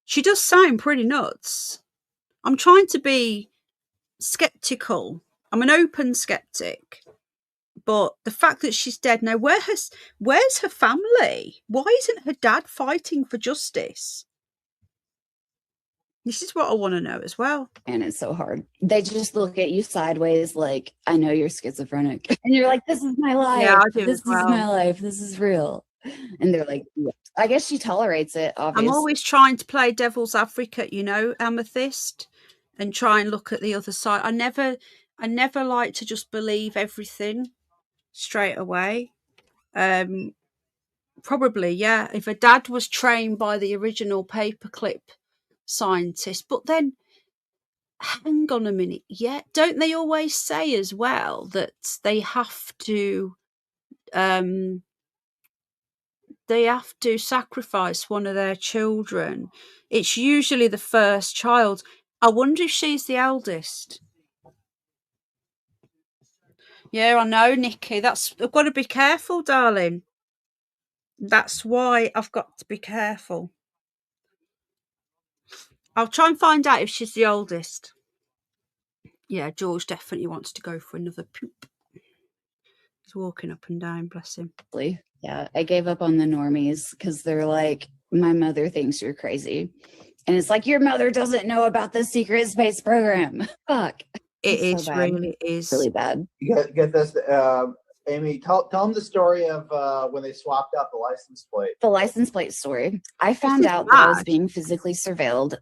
She does sound pretty nuts. I'm trying to be skeptical. I'm an open skeptic. But the fact that she's dead now, where's her family? Why isn't her dad fighting for justice? This is what I want to know as well. And it's so hard. They just look at you sideways like, I know you're schizophrenic. And you're like, this is my life. Yeah, I do this as well. is my life. This is real. And they're like, yeah. I guess she tolerates it, obviously. I'm always trying to play devil's advocate, Amethyst, and try and look at the other side. I never like to just believe everything straight away. Probably, yeah. If her dad was trained by the original paperclip scientist, but then hang on a minute, yeah, don't they always say as well that they have to sacrifice one of their children? It's usually the first child. I wonder if she's the eldest. Yeah, I know, Nikki. I've got to be careful, darling. That's why I've got to be careful. I'll try and find out if she's the oldest. Yeah, George definitely wants to go for another poop. He's walking up and down, bless him. Yeah, I gave up on the normies because they're like, my mother thinks you're crazy. And it's like, your mother doesn't know about the secret space program. Fuck. It is so really is. Really bad. Get this, Amy, tell them the story of when they swapped out the license plate. The license plate story. I found out that I was being physically surveilled.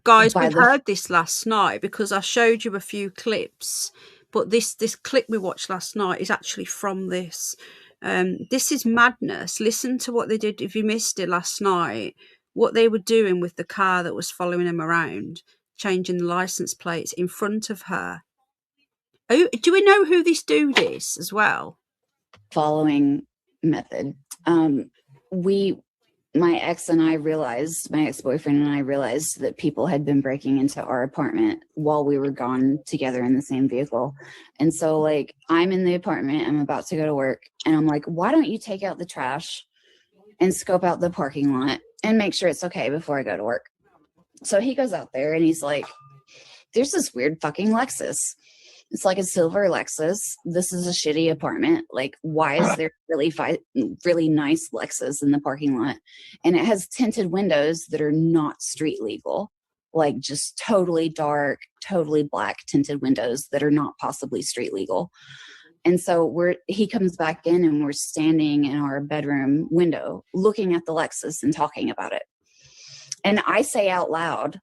Guys, we've heard this last night because I showed you a few clips, but this clip we watched last night is actually from this. This is madness. Listen to what they did. If you missed it last night, what they were doing with the car that was following them around, changing the license plates in front of her. Oh, do we know who this dude is as well? Following method. My ex-boyfriend and I realized that people had been breaking into our apartment while we were gone together in the same vehicle. And so like, I'm in the apartment, I'm about to go to work, and I'm like, why don't you take out the trash and scope out the parking lot and make sure it's okay before I go to work? So he goes out there and he's like, there's this weird fucking Lexus. It's like a silver Lexus. This is a shitty apartment. Like, why is there really nice Lexus in the parking lot? And it has tinted windows that are not street legal, like just totally dark, totally black tinted windows that are not possibly street legal. And so he comes back in and we're standing in our bedroom window looking at the Lexus and talking about it. And I say out loud,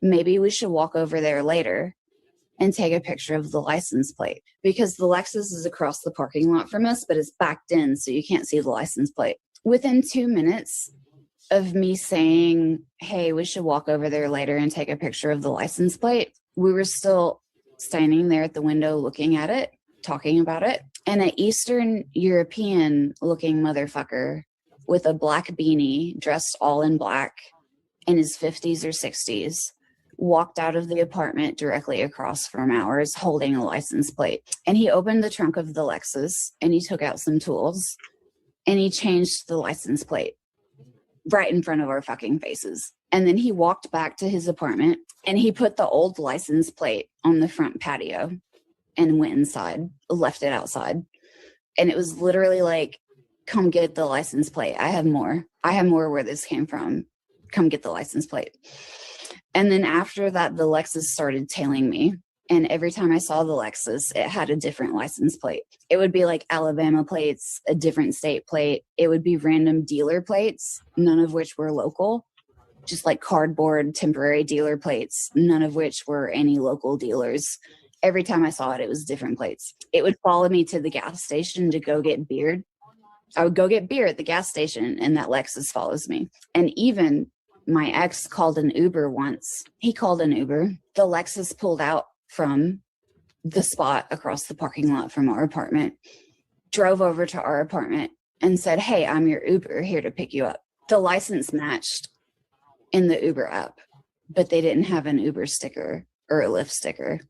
maybe we should walk over there later and take a picture of the license plate, because the Lexus is across the parking lot from us, but it's backed in, so you can't see the license plate. Within 2 minutes of me saying, hey, we should walk over there later and take a picture of the license plate, we were still standing there at the window looking at it, talking about it. And an Eastern European looking motherfucker with a black beanie, dressed all in black, in his 50s or 60s, walked out of the apartment directly across from ours holding a license plate. And he opened the trunk of the Lexus and he took out some tools and he changed the license plate right in front of our fucking faces. And then he walked back to his apartment and he put the old license plate on the front patio and went inside, left it outside. And it was literally like, come get the license plate. I have more where this came from. Come get the license plate. And then after that, the Lexus started tailing me. And every time I saw the Lexus, it had a different license plate. It would be like Alabama plates, a different state plate. It would be random dealer plates, none of which were local, just like cardboard temporary dealer plates, none of which were any local dealers. Every time I saw it, it was different plates. It would follow me to the gas station to go get beer. I would go get beer at the gas station, and that Lexus follows me. And even my ex called an Uber once. He called an Uber. The Lexus pulled out from the spot across the parking lot from our apartment, drove over to our apartment and said, "Hey, I'm your Uber here to pick you up." The license matched in the Uber app, but they didn't have an Uber sticker or a Lyft sticker.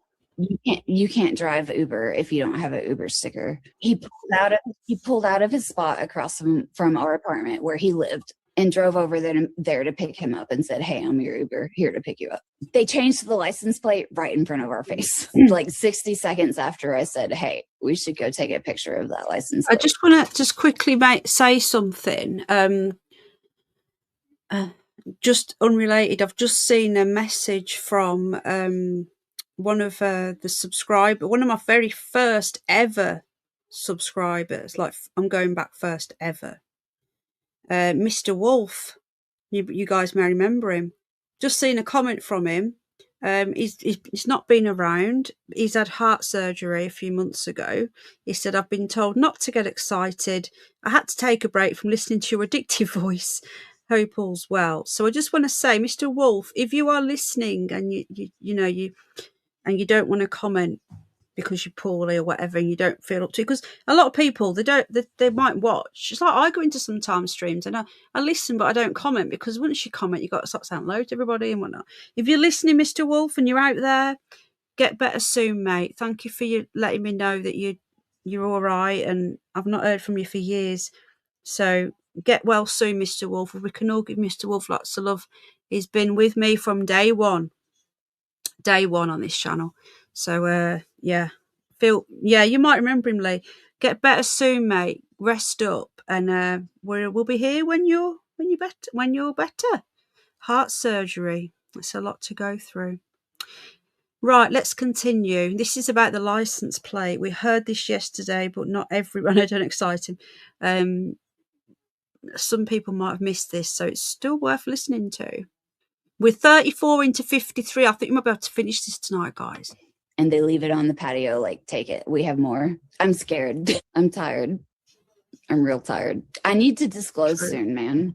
You can't drive Uber if you don't have an Uber sticker. He pulled out of his spot across from our apartment where he lived and drove over there to pick him up and said, "Hey, I'm your Uber here to pick you up." They changed the license plate right in front of our face. Like 60 seconds after I said, "Hey, we should go take a picture of that license plate." I just want to quickly say something. Just unrelated. I've just seen a message from one of one of my very first ever subscribers. Like, I'm going back first ever. Mr. Wolf. You guys may remember him. Just seen a comment from him. He's not been around. He's had heart surgery a few months ago. He said, "I've been told not to get excited. I had to take a break from listening to your addictive voice. Hope all's well." So I just want to say, Mr. Wolf, if you are listening and you don't want to comment because you're poorly or whatever, and you don't feel up to it, because a lot of people, they might watch. It's like I go into some streams and I listen, but I don't comment, because once you comment, you've got to start saying hello to everybody and whatnot. If you're listening, Mr. Wolf, and you're out there, get better soon, mate. Thank you for letting me know that you're all right, and I've not heard from you for years. So get well soon, Mr. Wolf. If we can all give Mr. Wolf lots of love. He's been with me from day one on this channel. So you might remember him, Lee. Get better soon, mate. Rest up, and we'll be here when you're better. Heart surgery. It's a lot to go through. Right, let's continue. This is about the license plate. We heard this yesterday, but not everyone. I don't excite him. Some people might have missed this, so it's still worth listening to. We're 34 into 53. I think we might be able to finish this tonight, guys. And they leave it on the patio, like, "Take it. We have more." I'm scared. I'm tired. I'm real tired. I need to disclose soon, man.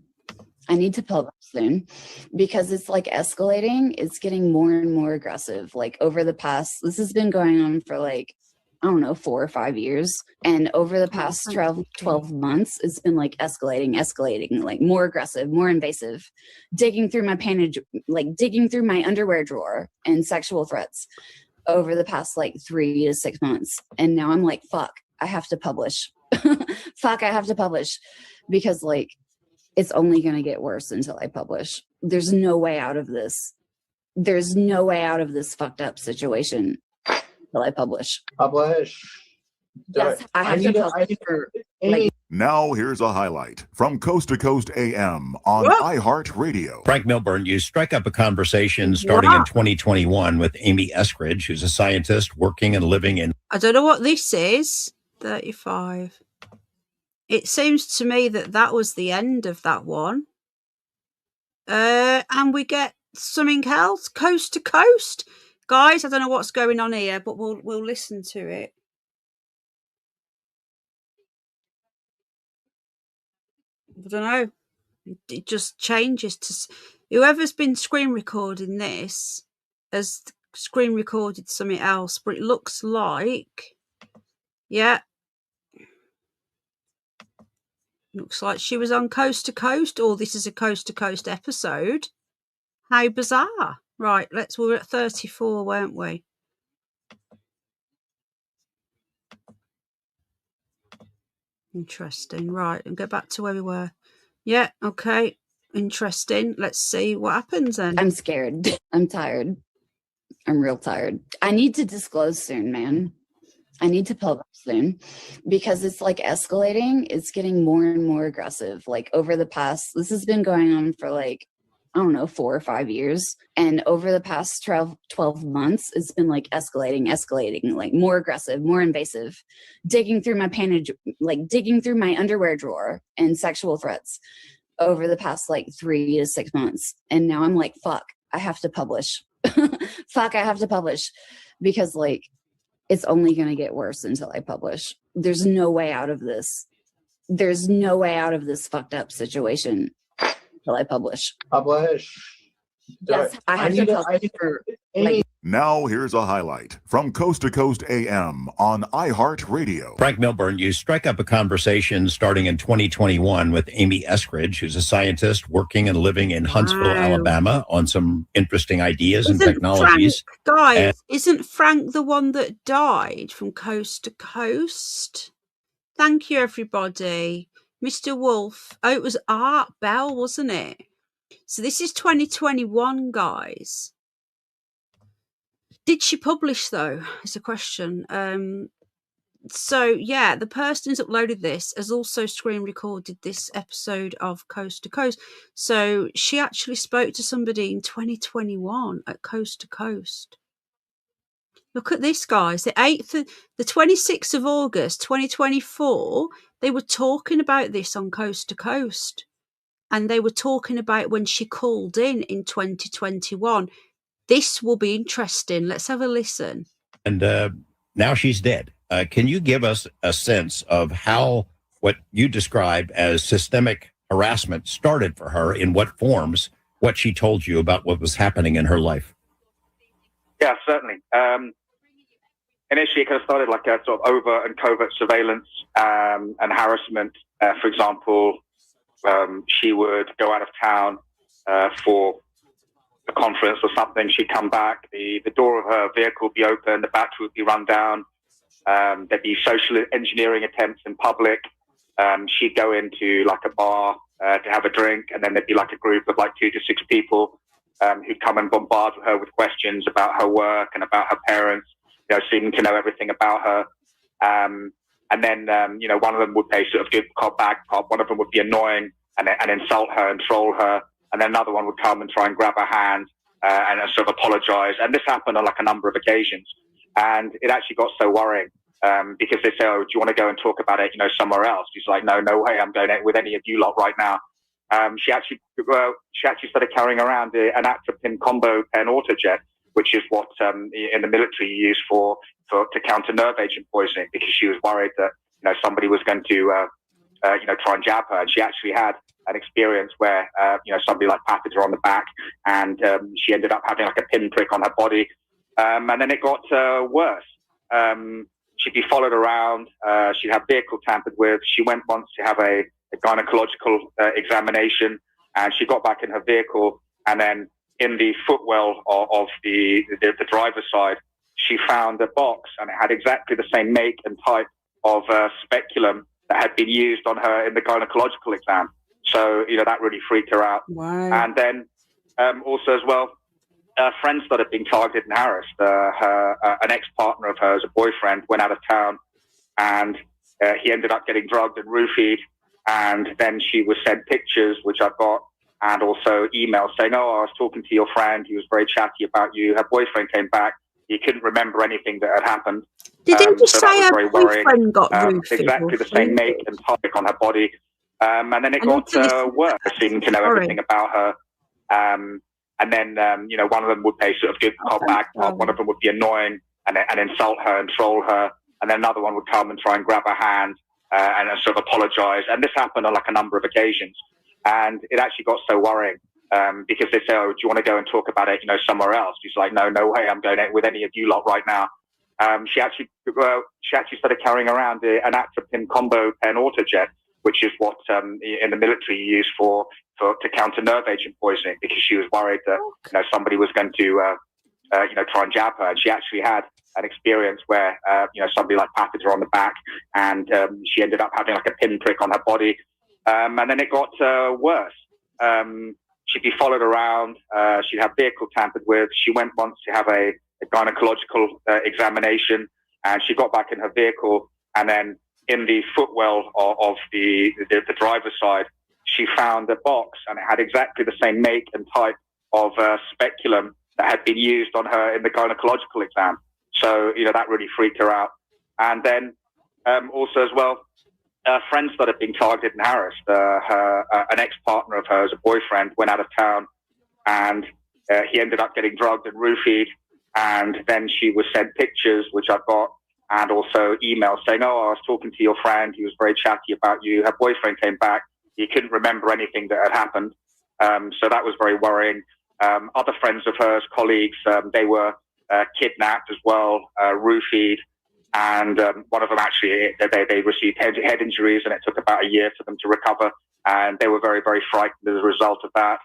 I need to publish soon, because it's like escalating. It's getting more and more aggressive. Like, over the past, this has been going on for like, I don't know, 4 or 5 years. And over the past 12 months, it's been like escalating, like more aggressive, more invasive, digging through my digging through my underwear drawer, and sexual threats over the past like 3 to 6 months. And now I'm like, fuck, I have to publish. Fuck, I have to publish, because like, it's only going to get worse until I publish. There's no way out of this. There's no way out of this fucked up situation until I publish. Yes, I have to publish for like. Now here's a highlight from Coast to Coast AM on iHeartRadio. Frank Milburn, you strike up a conversation starting in 2021 with Amy Eskridge, who's a scientist working and living in... I don't know what this is. 35. It seems to me that was the end of that one. And we get something else, Coast to Coast. Guys, I don't know what's going on here, but we'll listen to it. I don't know. It just changes to whoever's been screen recording this has screen recorded something else, but it looks like, looks like she was on Coast to Coast, or this is a Coast to Coast episode. How bizarre. Right, we're at 34, weren't we? Interesting. Right, and go back to where we were. Yeah, okay. Interesting. Let's see what happens then. I'm scared. I'm tired. I'm real tired. I need to disclose soon, man. I need to publish soon because it's like escalating. It's getting more and more aggressive. Like over the past, this has been going on for like, I don't know, 4 or 5 years. And over the past 12 months, it's been like escalating, like more aggressive, more invasive, digging through my pantage, like digging through my underwear drawer and sexual threats over the past like 3 to 6 months. And now I'm like, fuck, I have to publish. Fuck, I have to publish because like, it's only going to get worse until I publish. There's no way out of this. There's no way out of this fucked up situation until I publish. Yes, I have to publish for like. Now here's a highlight from Coast to Coast AM on iHeartRadio. Frank Milburn, you strike up a conversation starting in 2021 with Amy Eskridge, who's a scientist working and living in Huntsville, Alabama, on some interesting ideas and technologies. Isn't Frank the one that died from Coast to Coast? Thank you, everybody. Mr. Wolf. Oh, it was Art Bell, wasn't it? So this is 2021, guys. Did she publish, though, is a question. So, yeah, the person who's uploaded this has also screen recorded this episode of Coast to Coast. So she actually spoke to somebody in 2021 at Coast to Coast. Look at this, guys. The 26th of August, 2024, they were talking about this on Coast to Coast. And they were talking about when she called in 2021. This will be interesting. Let's have a listen. And now she's dead. Can you give us a sense of how what you described as systemic harassment started for her, in what forms, what she told you about what was happening in her life? Yeah, certainly. Initially, it kind of started like a sort of overt and covert surveillance and harassment. For example, she would go out of town for a conference or something. She'd come back, the door of her vehicle would be open, the battery would be run down. There'd be social engineering attempts in public. She'd go into like a bar to have a drink, and then there'd be like a group of like 2 to 6 people who'd come and bombard her with questions about her work and about her parents, seeming to know everything about her. And then, one of them would pay sort of good cop, bad cop. One of them would be annoying and insult her and troll her. And then another one would come and try and grab her hand and sort of apologize. And this happened on like a number of occasions. And it actually got so worrying because they say, oh, do you want to go and talk about it, somewhere else? She's like, no way, I'm going with any of you lot right now. She actually started carrying around an Atropine combo pen autojet, which is what in the military you use to counter nerve agent poisoning, because she was worried that somebody was going to try and jab her. And she actually had an experience where somebody like patted her on the back, and she ended up having like a pinprick on her body. And then it got worse. She'd be followed around. She'd have vehicle tampered with. She went once to have a gynecological examination, and she got back in her vehicle, and then in the footwell of the driver's side, she found a box, and it had exactly the same make and type of speculum that had been used on her in the gynecological exam. So, that really freaked her out. Wow. And then also as well, friends started being targeted and harassed. An ex-partner of hers, a boyfriend, went out of town, and he ended up getting drugged and roofied. And then she was sent pictures, which I've got, and also emails saying, oh, I was talking to your friend. He was very chatty about you. Her boyfriend came back. He couldn't remember anything that had happened. Didn't you so say that was her very worrying. boyfriend got roofied? Exactly the same make and type on her body. And then it got worse, seeming to know everything about her. And then, one of them would pay sort of good cop, bad cop. One of them would be annoying and insult her and troll her. And then another one would come and try and grab her hand and sort of apologize. And this happened on like a number of occasions. And it actually got so worrying because they say, oh, do you want to go and talk about it, somewhere else? She's like, no way, I'm going with any of you lot right now. She actually started carrying around an Atropine combo pen autojet, which is what in the military you use to counter nerve agent poisoning, because she was worried that somebody was going to try and jab her. And she actually had an experience where somebody like patted her on the back, and she ended up having like a pinprick on her body. And then it got worse. She'd be followed around. She'd have vehicle tampered with. She went once to have a gynecological examination, and she got back in her vehicle, and then in the footwell of the driver's side, she found a box, and it had exactly the same make and type of speculum that had been used on her in the gynecological exam. So, that really freaked her out. And then also as well, friends started being targeted and harassed. An ex-partner of hers, a boyfriend, went out of town, and he ended up getting drugged and roofied. And then she was sent pictures, which I've got, and also emails saying, "Oh, I was talking to your friend. He was very chatty about you." Her boyfriend came back. He couldn't remember anything that had happened. So that was very worrying. Other friends of hers, colleagues, they were kidnapped as well, roofied. And one of them actually, they received head injuries, and it took about a year for them to recover. And they were very, very frightened as a result of that.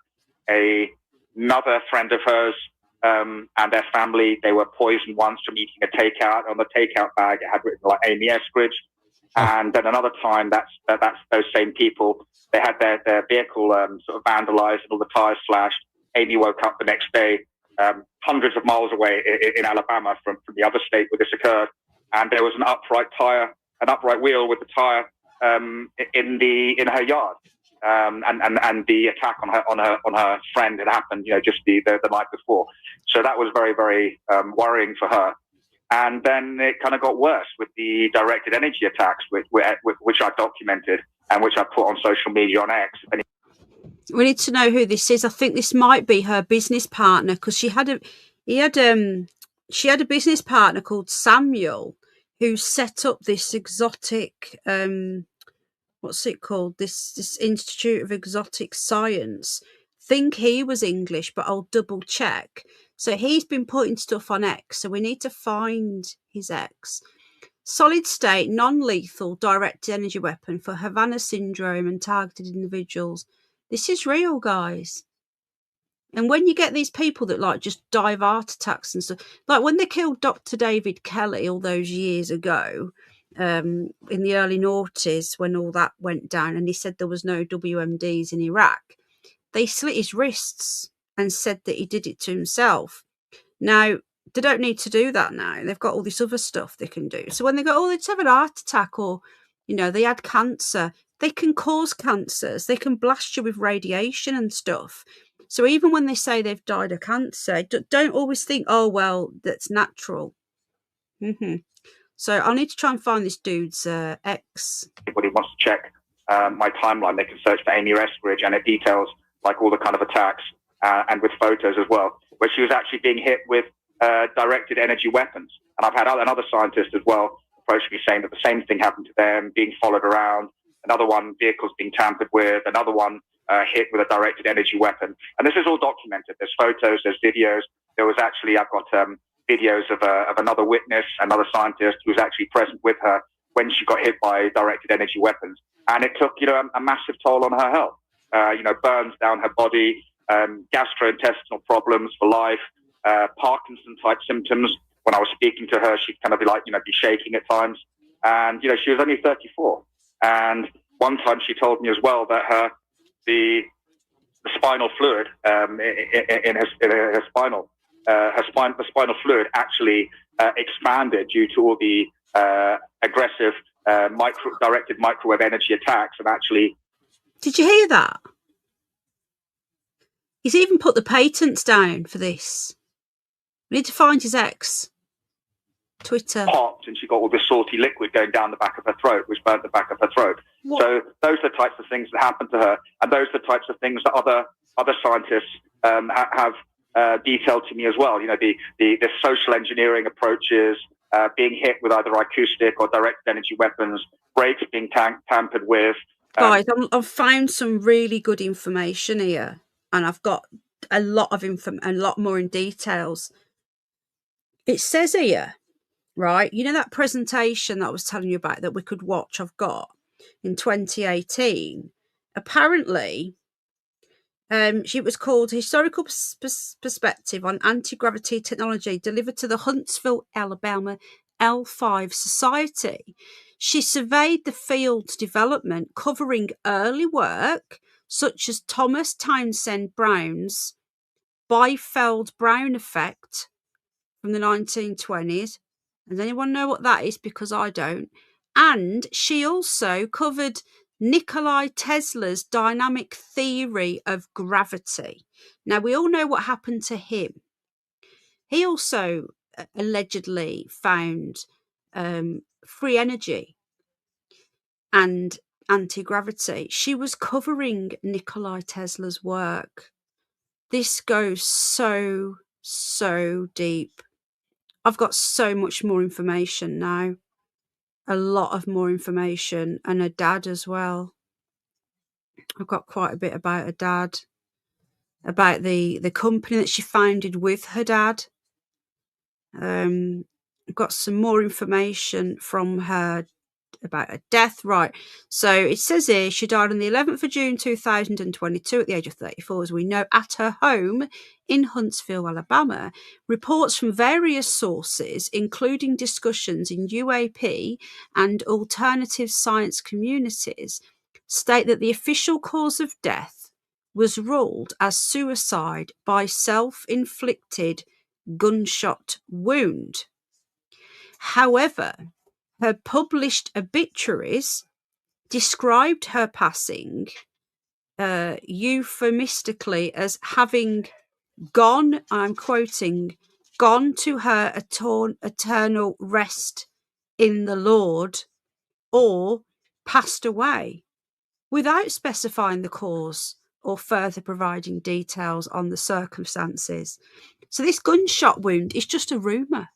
Another friend of hers and their family, they were poisoned once from eating a takeout. On the takeout bag, it had written like Amy Eskridge. And then another time, that's those same people, they had their vehicle sort of vandalized and all the tires slashed. Amy woke up the next day, hundreds of miles away in Alabama from the other state where this occurred. And there was an upright wheel with the tire in her yard. And the attack on her friend had happened, just the night before. So that was very, very worrying for her. And then it kind of got worse with the directed energy attacks, which I documented and which I put on social media on X. We need to know who this is. I think this might be her business partner, because she had a business partner called Samuel, who set up this exotic what's it called? This Institute of Exotic Science. Think he was English, but I'll double check. So he's been putting stuff on X, so we need to find his X. Solid state, non-lethal, directed energy weapon for Havana syndrome and targeted individuals. This is real, guys. And when you get these people that just die of heart attacks and stuff, like when they killed Dr. David Kelly all those years ago, in the early noughties, when all that went down, and he said there was no WMDs in Iraq, they slit his wrists and said that he did it to himself. Now, they don't need to do that now. They've got all this other stuff they can do. So when they go, let's have an heart attack, or, they had cancer, they can cause cancers. They can blast you with radiation and stuff. So even when they say they've died of cancer, don't always think, oh, well, that's natural. So I'll need to try and find this dude's X. Anybody wants to check my timeline, they can search for Amy Eskridge, and it details like all the kind of attacks and with photos as well, where she was actually being hit with directed energy weapons. And I've had another scientist as well approach me saying that the same thing happened to them, being followed around. Another one, vehicles being tampered with. Another one hit with a directed energy weapon. And this is all documented. There's photos, there's videos. There was actually, I've got videos of another witness, another scientist who was actually present with her when she got hit by directed energy weapons. And it took, a massive toll on her health. Burns down her body, gastrointestinal problems for life, Parkinson-type symptoms. When I was speaking to her, she'd kind of be shaking at times. And, she was only 34. And one time she told me as well that the spinal fluid in her spinal, the spinal fluid actually expanded due to all the aggressive directed microwave energy attacks. And actually, did you hear that? He's even put the patents down for this. We need to find his ex. Twitter. Popped, and she got all this salty liquid going down the back of her throat, which burnt the back of her throat. What? So those are the types of things that happened to her, and those are the types of things that other scientists have detailed to me as well. The social engineering approaches, being hit with either acoustic or direct energy weapons, brakes being tampered with. Guys, I've found some really good information here, and I've got a lot of a lot more in details. It says here, right, that presentation that I was telling you about that we could watch, I've got in 2018. Apparently, it was called Historical Perspective on Anti-Gravity Technology, delivered to the Huntsville, Alabama L5 Society. She surveyed the field's development, covering early work such as Thomas Townsend Brown's Biefeld-Brown effect from the 1920s, Does anyone know what that is? Because I don't. And she also covered Nikola Tesla's dynamic theory of gravity. Now, we all know what happened to him. He also allegedly found free energy and anti-gravity. She was covering Nikola Tesla's work. This goes so deep. I've got so much more information now. A lot of more information, and her dad as well. I've got quite a bit about her dad, about the company that she founded with her dad. I've got some more information from her about her death. Right. So it says here she died on the 11th of June 2022 at the age of 34, as we know, at her home in Huntsville, Alabama. Reports from various sources, including discussions in UAP and alternative science communities, state that the official cause of death was ruled as suicide by self-inflicted gunshot wound. However, her published obituaries described her passing euphemistically as having gone, I'm quoting, gone to her eternal rest in the Lord, or passed away, without specifying the cause or further providing details on the circumstances. So this gunshot wound is just a rumour.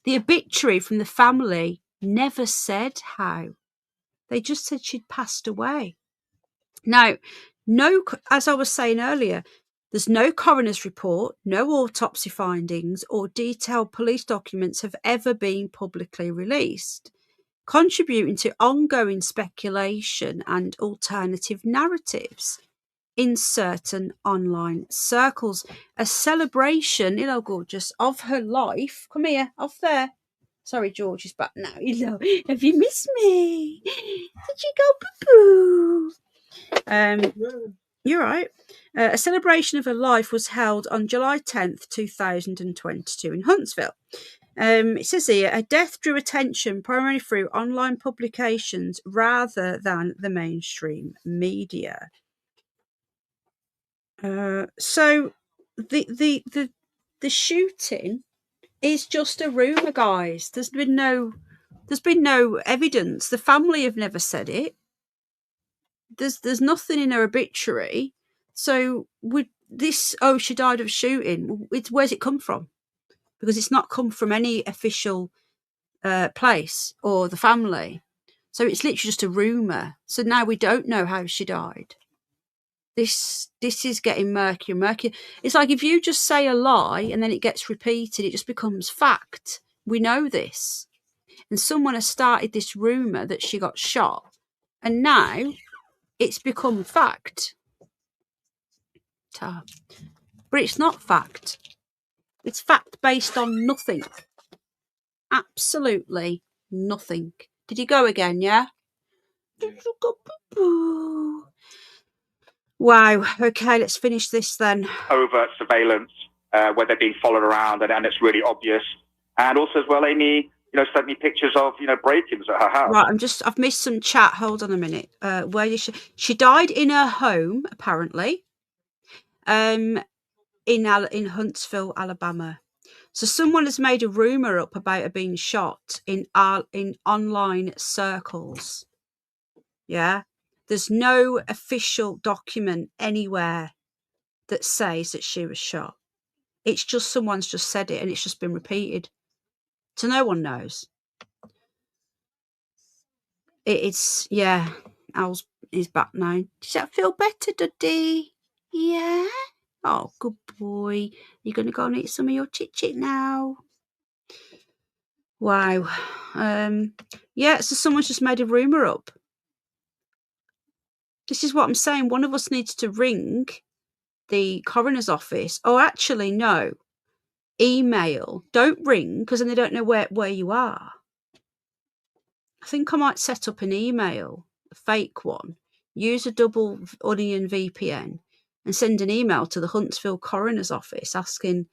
The obituary from the family never said how. They just said she'd passed away. Now, as I was saying earlier, there's no coroner's report, no autopsy findings, or detailed police documents have ever been publicly released, contributing to ongoing speculation and alternative narratives in certain online circles. A celebration, gorgeous, of her life. Come here, off there. Sorry, George is back now. Have you missed me? Did you go poo-poo? You're right. A celebration of her life was held on July 10th, 2022 in Huntsville. It says here, her death drew attention primarily through online publications rather than the mainstream media. So the shooting is just a rumor, guys. There's been no evidence. The family have never said it. There's nothing in her obituary. So with this, she died of shooting. Where's it come from? Because it's not come from any official place or the family. So it's literally just a rumor. So now we don't know how she died. This is getting murkier and murkier. It's like if you just say a lie and then it gets repeated, it just becomes fact. We know this. And someone has started this rumour that she got shot. And now it's become fact. But it's not fact. It's fact based on nothing. Absolutely nothing. Did you go again, yeah? Wow. Okay, let's finish this then. Overt surveillance, where they're being followed around, and it's really obvious. And also as well, Amy, sent me pictures of, break-ins at her house. Right, I've missed some chat. Hold on a minute. Where is she died in her home, apparently. In Huntsville, Alabama. So someone has made a rumor up about her being shot in online circles. Yeah. There's no official document anywhere that says that she was shot. It's just someone's just said it and it's just been repeated. So no one knows. Al's is back now. Does that feel better, Duddy? Yeah? Oh, good boy. You're going to go and eat some of your chit-chit now. Wow. So someone's just made a rumour up. This is what I'm saying. One of us needs to ring the coroner's office. Oh, actually, no. Email. Don't ring, because then they don't know where you are. I think I might set up an email, a fake one, use a double onion VPN, and send an email to the Huntsville coroner's office asking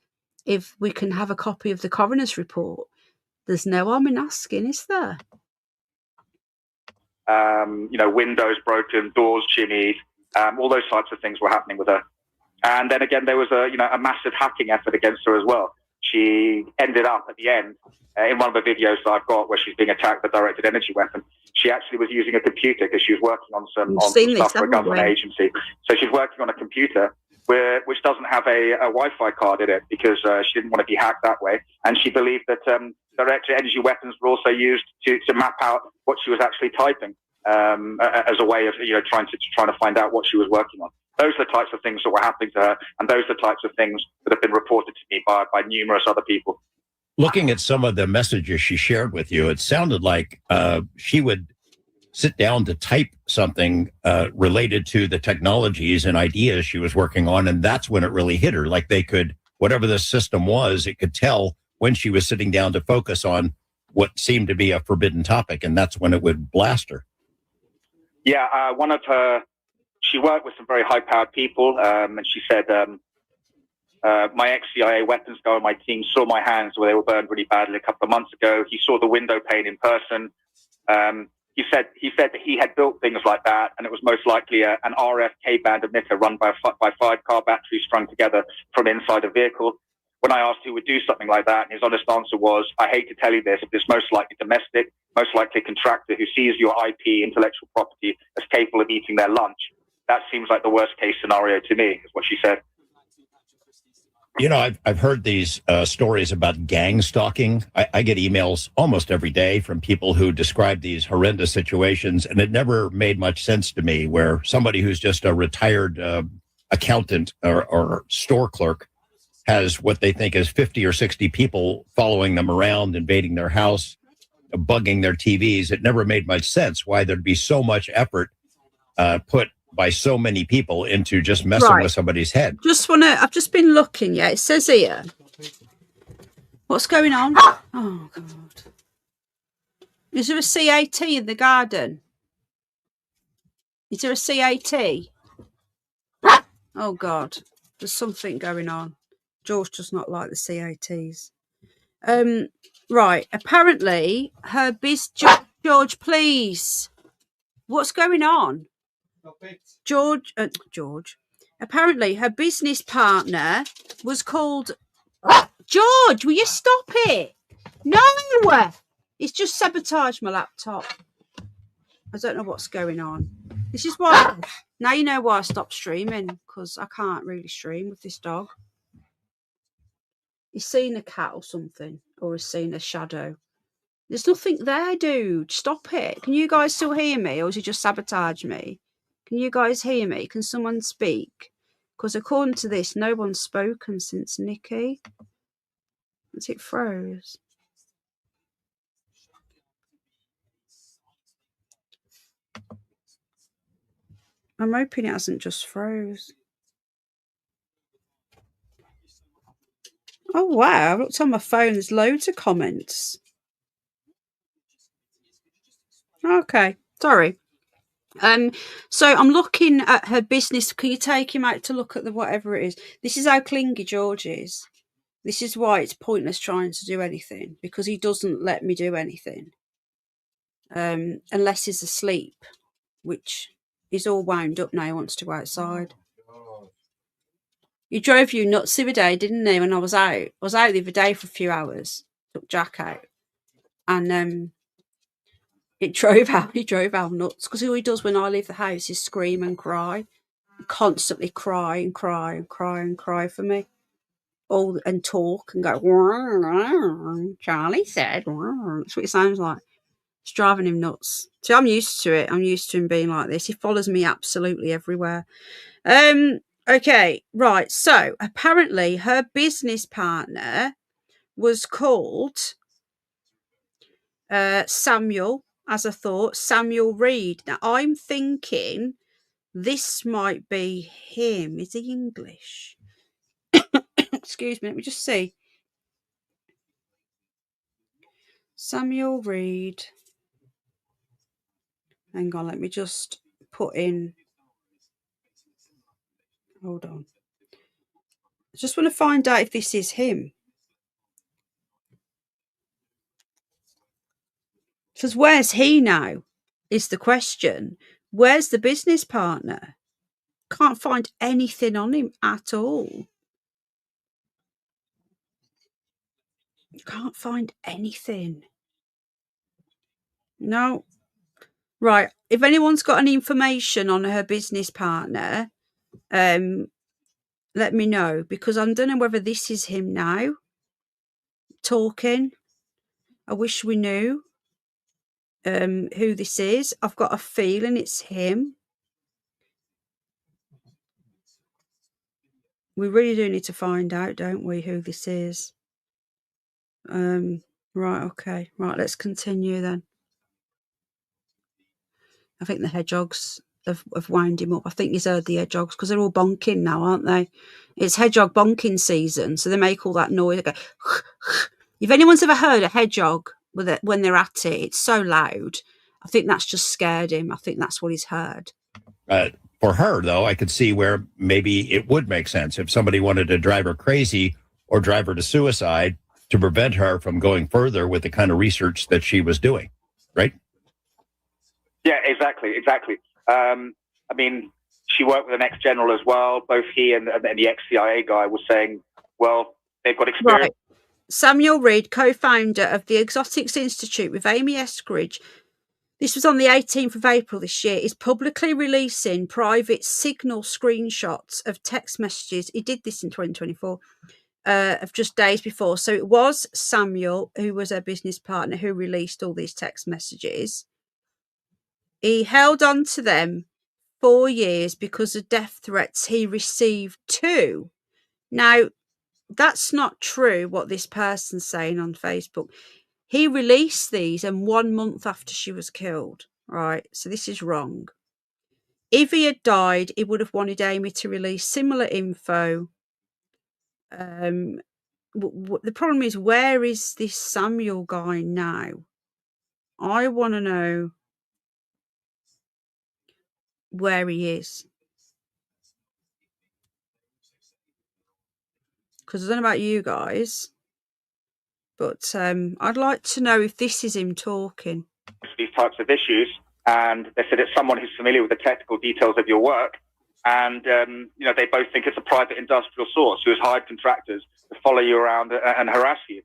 if we can have a copy of the coroner's report, There's no harm in asking, is there? Windows broken, doors jimmied, all those types of things were happening with her. And then again, there was a massive hacking effort against her as well. She ended up at the end, in one of the videos that I've got where she's being attacked with a directed energy weapon, she actually was using a computer because she was working on some stuff for a government agency. So she's working on a computer which doesn't have a Wi-Fi card in it because she didn't want to be hacked that way. And she believed that directed energy weapons were also used to map out what she was actually typing as a way of trying to find out what she was working on. Those are the types of things that were happening to her, and those are the types of things that have been reported to me by numerous other people. Looking at some of the messages she shared with you, it sounded like she would sit down to type something related to the technologies and ideas she was working on, and that's when it really hit her. Like whatever the system was, it could tell when she was sitting down to focus on what seemed to be a forbidden topic, and that's when it would blast her. Yeah, she worked with some very high-powered people, and she said, my ex-CIA weapons guy on my team saw my hands where they were burned really badly a couple of months ago. He saw the window pane in person. He said that he had built things like that, and it was most likely an RF K-band emitter run by 5-car batteries strung together from inside a vehicle. When I asked who would do something like that, his honest answer was, I hate to tell you this, but it's most likely domestic, most likely contractor who sees your IP, intellectual property, as capable of eating their lunch. That seems like the worst case scenario to me, is what she said. I've heard these stories about gang stalking. I get emails almost every day from people who describe these horrendous situations, and it never made much sense to me where somebody who's just a retired accountant or store clerk has what they think is 50 or 60 people following them around, invading their house, bugging their TVs. It never made much sense why there'd be so much effort put by so many people into just messing with somebody's head. I've just been looking. Yeah, it says here. What's going on? Oh God! Is there a CAT in the garden? Is there a CAT? Oh God! There's something going on. George does not like the CATs. Right. Apparently, her George, please. What's going on? George. Apparently, her business partner was called. George, will you stop it? No, it's just sabotaged my laptop. I don't know what's going on. This is why now you know why I stopped streaming, because I can't really stream with this dog. He's seen a cat or something, or has seen a shadow. There's nothing there, dude. Stop it. Can you guys still hear me, or is he just sabotage me? Can you guys hear me? Can someone speak? Because according to this, no one's spoken since Nikki. It froze. I'm hoping it hasn't just froze. Oh wow, I looked on my phone, there's loads of comments. Okay, sorry. So I'm looking at her business. Can you take him out to look at the whatever it is? This is how clingy George is. This is why it's pointless trying to do anything, because he doesn't let me do anything. Unless he's asleep, which he's all wound up now, he wants to go outside. He drove you nuts the other day, didn't he, when I was out? I was out the other day for a few hours, took Jack out, and he drove out nuts, because all he does when I leave the house is scream and cry, constantly cry and cry and cry and cry for me, and talk and go, Charlie said, that's what it sounds like. It's driving him nuts. So I'm used to it. I'm used to him being like this. He follows me absolutely everywhere. Okay, right. So apparently her business partner was called Samuel, as I thought, Samuel Reed. Now I'm thinking this might be him. Is he English? Excuse me, let me just see. Samuel Reed. Hang on, let me just put in. Hold on. I just want to find out if this is him. Because where's he now is the question. Where's the business partner? Can't find anything on him at all. Can't find anything. No. Right. If anyone's got any information on her business partner, let me know, because I don't know whether this is him now talking. I wish we knew who this is. I've got a feeling it's him. We really do need to find out, don't we, who this is? Right, okay. Right, let's continue then. I think the hedgehogs have wound him up. I think he's heard the hedgehogs because they're all bonking now, aren't they? It's hedgehog bonking season, so they make all that noise. They go, if anyone's ever heard a hedgehog with it when they're at it, it's so loud. I think that's just scared him. I think that's what he's heard. For her, though, I could see where maybe it would make sense if somebody wanted to drive her crazy or drive her to suicide to prevent her from going further with the kind of research that she was doing, right? Yeah, exactly. I mean, she worked with an ex-general as well. Both he and the ex-CIA guy was saying, well, they've got experience. Right. Samuel Reed, co-founder of the Exotics Institute with Amy Eskridge, this was on the 18th of April this year, is publicly releasing private signal screenshots of text messages. He did this in 2024, of just days before. So it was Samuel, who was her business partner, who released all these text messages. He held on to them 4 years because of death threats he received too. Now, that's not true what this person's saying on Facebook. He released these and 1 month after she was killed, right? So this is wrong. If he had died, he would have wanted Amy to release similar info. The problem is, where is this Samuel guy now? I want to know where he is. Because I don't know about you guys, but I'd like to know if this is him talking. These types of issues, and they said it's someone who's familiar with the technical details of your work, and they both think it's a private industrial source who has hired contractors to follow you around and harass you,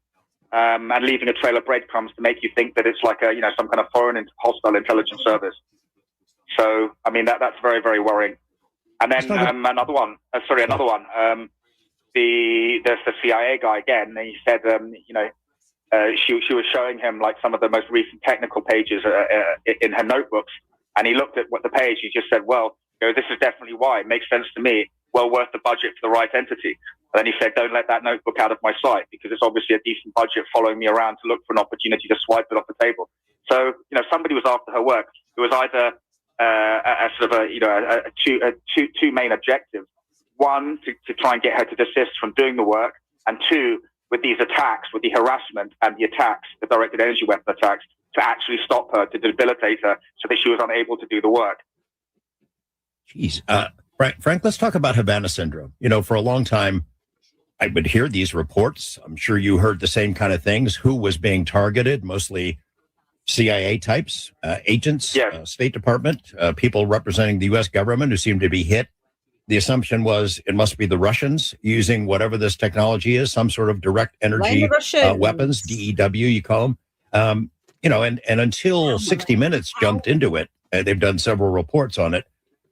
and leaving a trail of breadcrumbs to make you think that it's like some kind of foreign hostile intelligence service. So I mean that's very, very worrying. And then another one. The CIA guy again. And he said she was showing him like some of the most recent technical pages in her notebooks, and he looked at what the page. He just said, "Well, this is definitely why. It makes sense to me. Well worth the budget for the right entity." And then he said, "Don't let that notebook out of my sight because it's obviously a decent budget following me around to look for an opportunity to swipe it off the table." So somebody was after her work. It was either two main objectives: one, to try and get her to desist from doing the work, and two, with these attacks, with the harassment and the attacks, the directed energy weapon attacks, to actually stop her, to debilitate her, so that she was unable to do the work. Jeez. Frank, let's talk about Havana syndrome. For a long time, I would hear these reports. I'm sure you heard the same kind of things. Who was being targeted? Mostly CIA types, agents, yes. State Department, people representing the U.S. government who seemed to be hit. The assumption was it must be the Russians using whatever this technology is, some sort of direct energy weapons, DEW, you call them. And until 60 Minutes jumped into it, they've done several reports on it.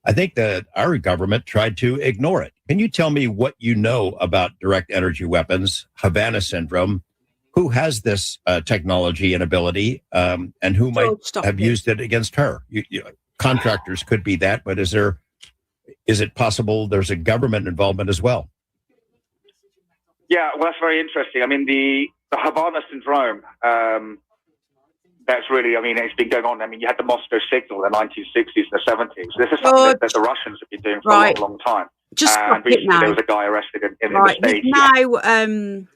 I think that our government tried to ignore it. Can you tell me what you know about direct energy weapons, Havana syndrome, who has this technology and ability, and who might have used it against her? Contractors could be that, but is it possible there's a government involvement as well? Yeah, well, that's very interesting. I mean, the Havana syndrome, that's really, it's been going on. I mean, you had the Moscow signal in the 1960s and the 70s. This is something that the Russians have been doing for a long, long time. And recently there was a guy arrested in the States. Now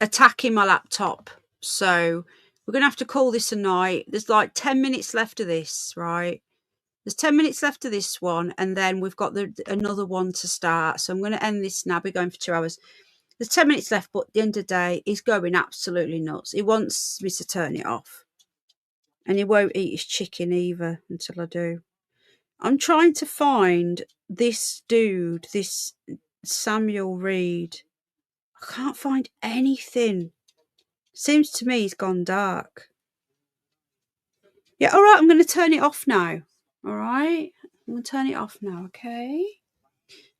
attacking my laptop. So we're going to have to call this a night. There's like 10 minutes left of this, right? There's 10 minutes left of this one, and then we've got another one to start. So I'm going to end this now. We're going for 2 hours. There's 10 minutes left, but at the end of the day, he's going absolutely nuts. He wants me to turn it off. And he won't eat his chicken either until I do. I'm trying to find this dude, this Samuel Reed. I can't find anything. Seems to me he's gone dark. Yeah, all right, I'm going to turn it off now. All right, I'm going to turn it off now, okay?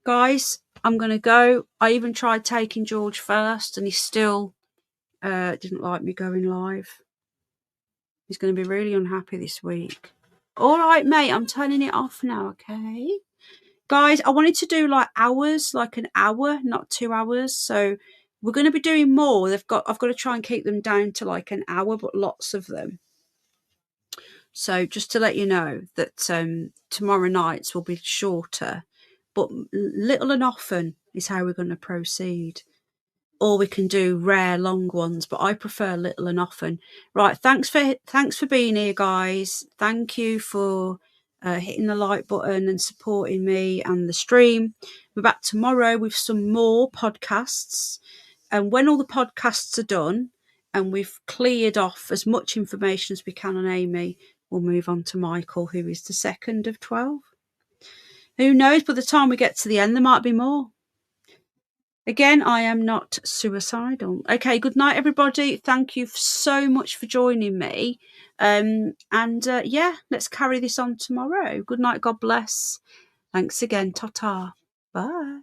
Guys, I'm going to go. I even tried taking George first, and he still didn't like me going live. He's going to be really unhappy this week. All right, mate, I'm turning it off now, okay? Guys, I wanted to do like hours, like an hour, not 2 hours. So we're going to be doing more. I've got to try and keep them down to like an hour, but lots of them. So just to let you know that tomorrow nights will be shorter, but little and often is how we're going to proceed. Or we can do rare long ones, but I prefer little and often. Right, thanks for being here, guys. Thank you for hitting the like button and supporting me and the stream. We're back tomorrow with some more podcasts, and when all the podcasts are done and we've cleared off as much information as we can on Amy, we'll move on to Michael, who is the second of 12. Who knows, by the time we get to the end there might be more. Again, I am not suicidal. Okay, good night, everybody. Thank you so much for joining me. Yeah, let's carry this on tomorrow. Good night. God bless. Thanks again. Ta-ta. Bye.